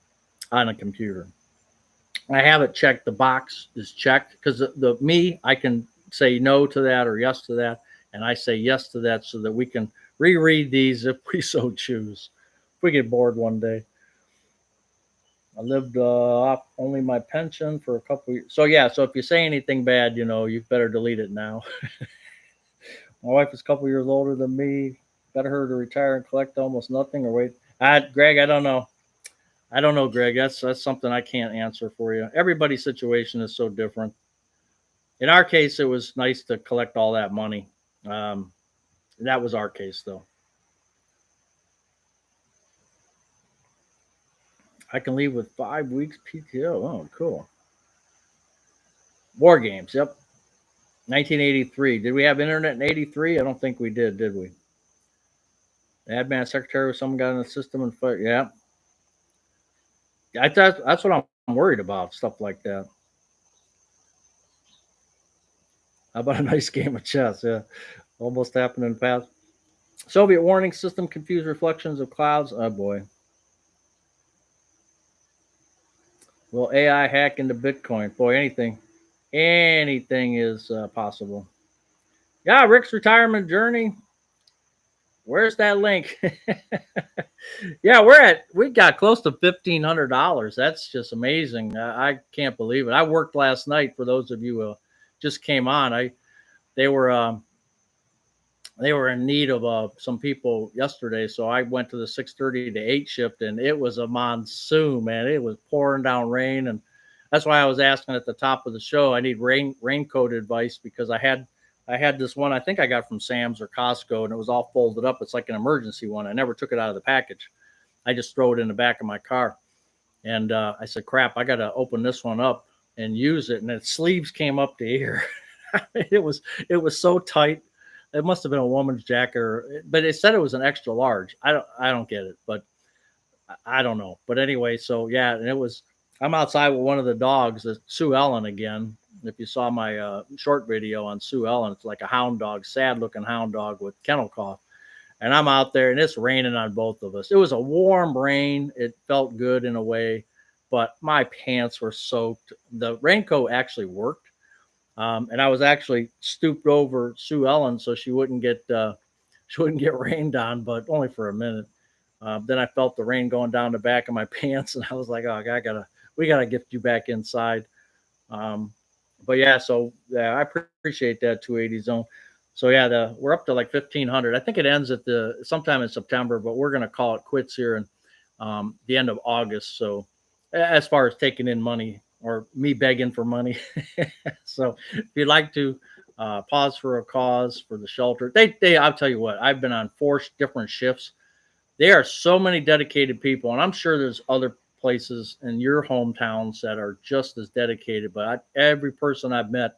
a computer. I have it checked. The box is checked because I can say no to that or yes to that, and I say yes to that so that we can reread these if we so choose. If we get bored one day. I lived off only my pension for a couple of years. So yeah, so if you say anything bad, you better delete it now. My wife is a couple years older than me. Better her to retire and collect almost nothing or wait. Greg, I don't know. I don't know, Greg. That's something I can't answer for you. Everybody's situation is so different. In our case, it was nice to collect all that money. That was our case, though. I can leave with 5 weeks PTO. Oh, cool. War Games. Yep. 1983. Did we have internet in 83? I don't think we did we? The admin secretary was someone got in the system and fight. Yeah. That's what I'm worried about, stuff like that. How about a nice game of chess? Yeah. Almost happened in the past. Soviet warning system confused reflections of clouds. Oh, boy. Will AI hack into Bitcoin? Boy, anything is possible. Yeah, Rick's retirement journey. Where's that link? Yeah, we got close to $1,500. That's just amazing. I can't believe it. I worked last night. For those of you who just came on, they were in need of some people yesterday, so I went to the 6:30 to 8 shift, and it was a monsoon, man. It was pouring down rain, and that's why I was asking at the top of the show. I need raincoat advice because I had this one I think I got from Sam's or Costco, and it was all folded up. It's like an emergency one. I never took it out of the package. I just throw it in the back of my car, and I said, "Crap, I got to open this one up and use it." And its sleeves came up to here. it was so tight. It must have been a woman's jacket, but it said it was an extra large. I don't get it, but I don't know. But anyway, so yeah, and I'm outside with one of the dogs, Sue Ellen again. If you saw my short video on Sue Ellen, it's like a hound dog, sad looking hound dog with kennel cough. And I'm out there and it's raining on both of us. It was a warm rain. It felt good in a way, but my pants were soaked. The raincoat actually worked. And I was actually stooped over Sue Ellen so she wouldn't get rained on, but only for a minute. Then I felt the rain going down the back of my pants, and I was like, "Oh, we gotta get you back inside." But yeah, so yeah, I appreciate that 280 Zone. So yeah, we're up to like 1,500. I think it ends at sometime in September, but we're gonna call it quits here in the end of August. So as far as taking in money or me begging for money. So if you'd like to pause for a cause for the shelter, I'll tell you what, I've been on 4 different shifts. There are so many dedicated people, and I'm sure there's other places in your hometowns that are just as dedicated. But every person I've met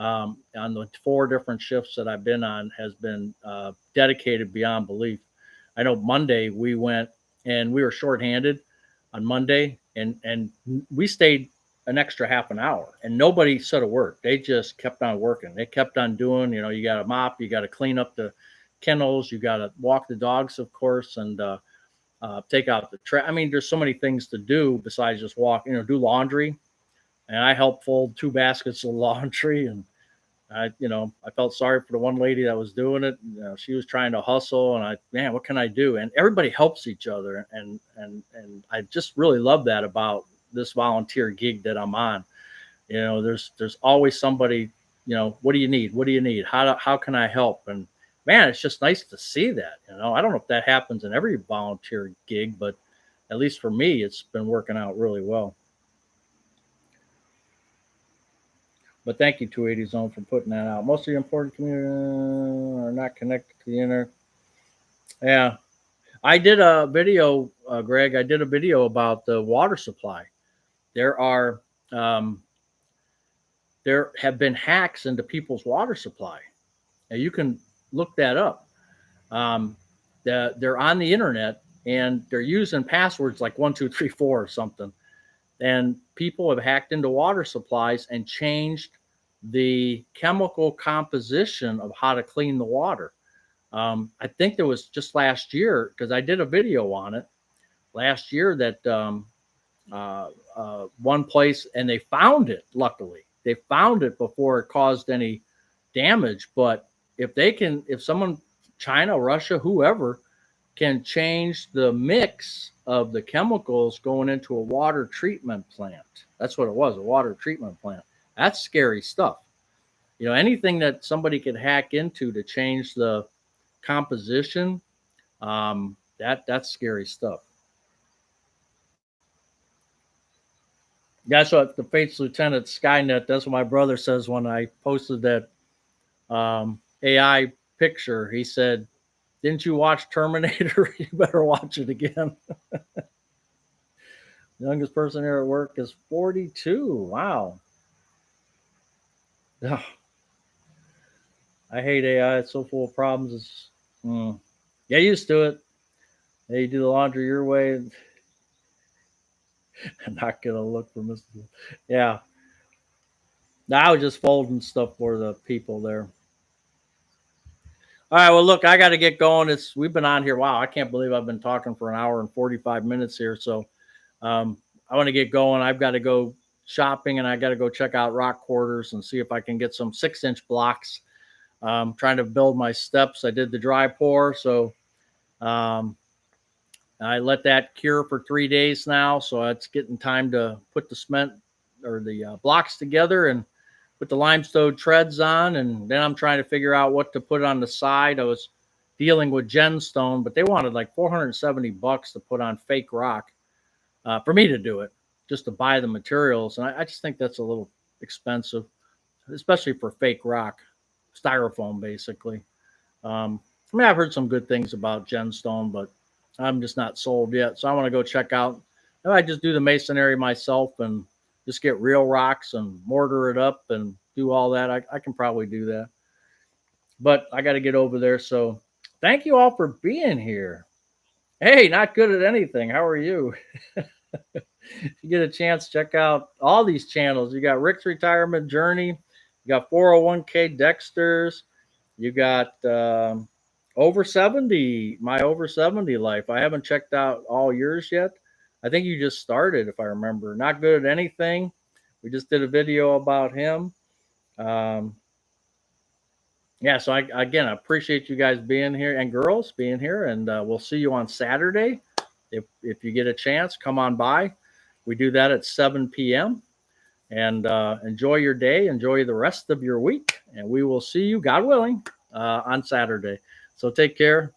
on the 4 different shifts that I've been on has been dedicated beyond belief. I know Monday we went and we were shorthanded on Monday, and we stayed an extra half an hour, and nobody said a word. They just kept on working. They kept on doing. You got to mop, you got to clean up the kennels, you got to walk the dogs, of course, and take out the trash. I mean, there's so many things to do besides just walk. Do laundry, and I helped fold 2 baskets of laundry, and I felt sorry for the one lady that was doing it. She was trying to hustle, and man, what can I do? And everybody helps each other, and I just really love that about this volunteer gig that I'm on. There's always somebody. What do you need? What do you need? How can I help? And man, it's just nice to see that. I don't know if that happens in every volunteer gig, but at least for me, it's been working out really well. But thank you, 280 Zone, for putting that out. Most of the important community are not connected to the internet. Yeah. I did a video, Greg. I did a video about the water supply. There have been hacks into people's water supply. Now, you can look that up. They're on the internet, and they're using passwords like 1234 or something. And people have hacked into water supplies and changed the chemical composition of how to clean the water. I think there was just last year, because I did a video on it last year, that one place, and they found it. Luckily, they found it before it caused any damage. But if someone, China, Russia, whoever, can change the mix of the chemicals going into a water treatment plant. That's what it was, a water treatment plant. That's scary stuff. Anything that somebody could hack into to change the composition, that's scary stuff. That's what the Fates Lieutenant Skynet, that's what my brother says when I posted that AI picture. He said, "Didn't you watch Terminator? You better watch it again." The youngest person here at work is 42. Wow. Ugh. I hate AI. It's so full of problems. Get used to it. Hey, you do the laundry your way. I'm not going to look for Mr. Yeah. Now I was just folding stuff for the people there. All right. Well, look, I got to get going. We've been on here. Wow. I can't believe I've been talking for an hour and 45 minutes here. So I want to get going. I've got to go shopping, and I got to go check out Rock Quarters and see if I can get some 6-inch blocks. Trying to build my steps. I did the dry pour. So I let that cure for 3 days now. So it's getting time to put the cement or the blocks together and put the limestone treads on. And then I'm trying to figure out what to put on the side. I was dealing with Genstone, but they wanted like $470 to put on fake rock for me to do it, just to buy the materials. And I just think that's a little expensive, especially for fake rock, styrofoam, basically. I've heard some good things about Genstone, but I'm just not sold yet. So I want to go check out. I just do the masonry myself and just get real rocks and mortar it up and do all that. I can probably do that. But I got to get over there. So thank you all for being here. Hey, not good at anything. How are you? If you get a chance, check out all these channels. You got Rick's Retirement Journey. You got 401k Dexter's. You got Over 70, my Over 70 life. I haven't checked out all yours yet. I think you just started, if I remember. Not good at anything. We just did a video about him. Yeah, so I appreciate you guys being here and girls being here, and we'll see you on Saturday. If you get a chance, come on by. We do that at 7 p.m. And enjoy your day. Enjoy the rest of your week. And we will see you, God willing, on Saturday. So take care.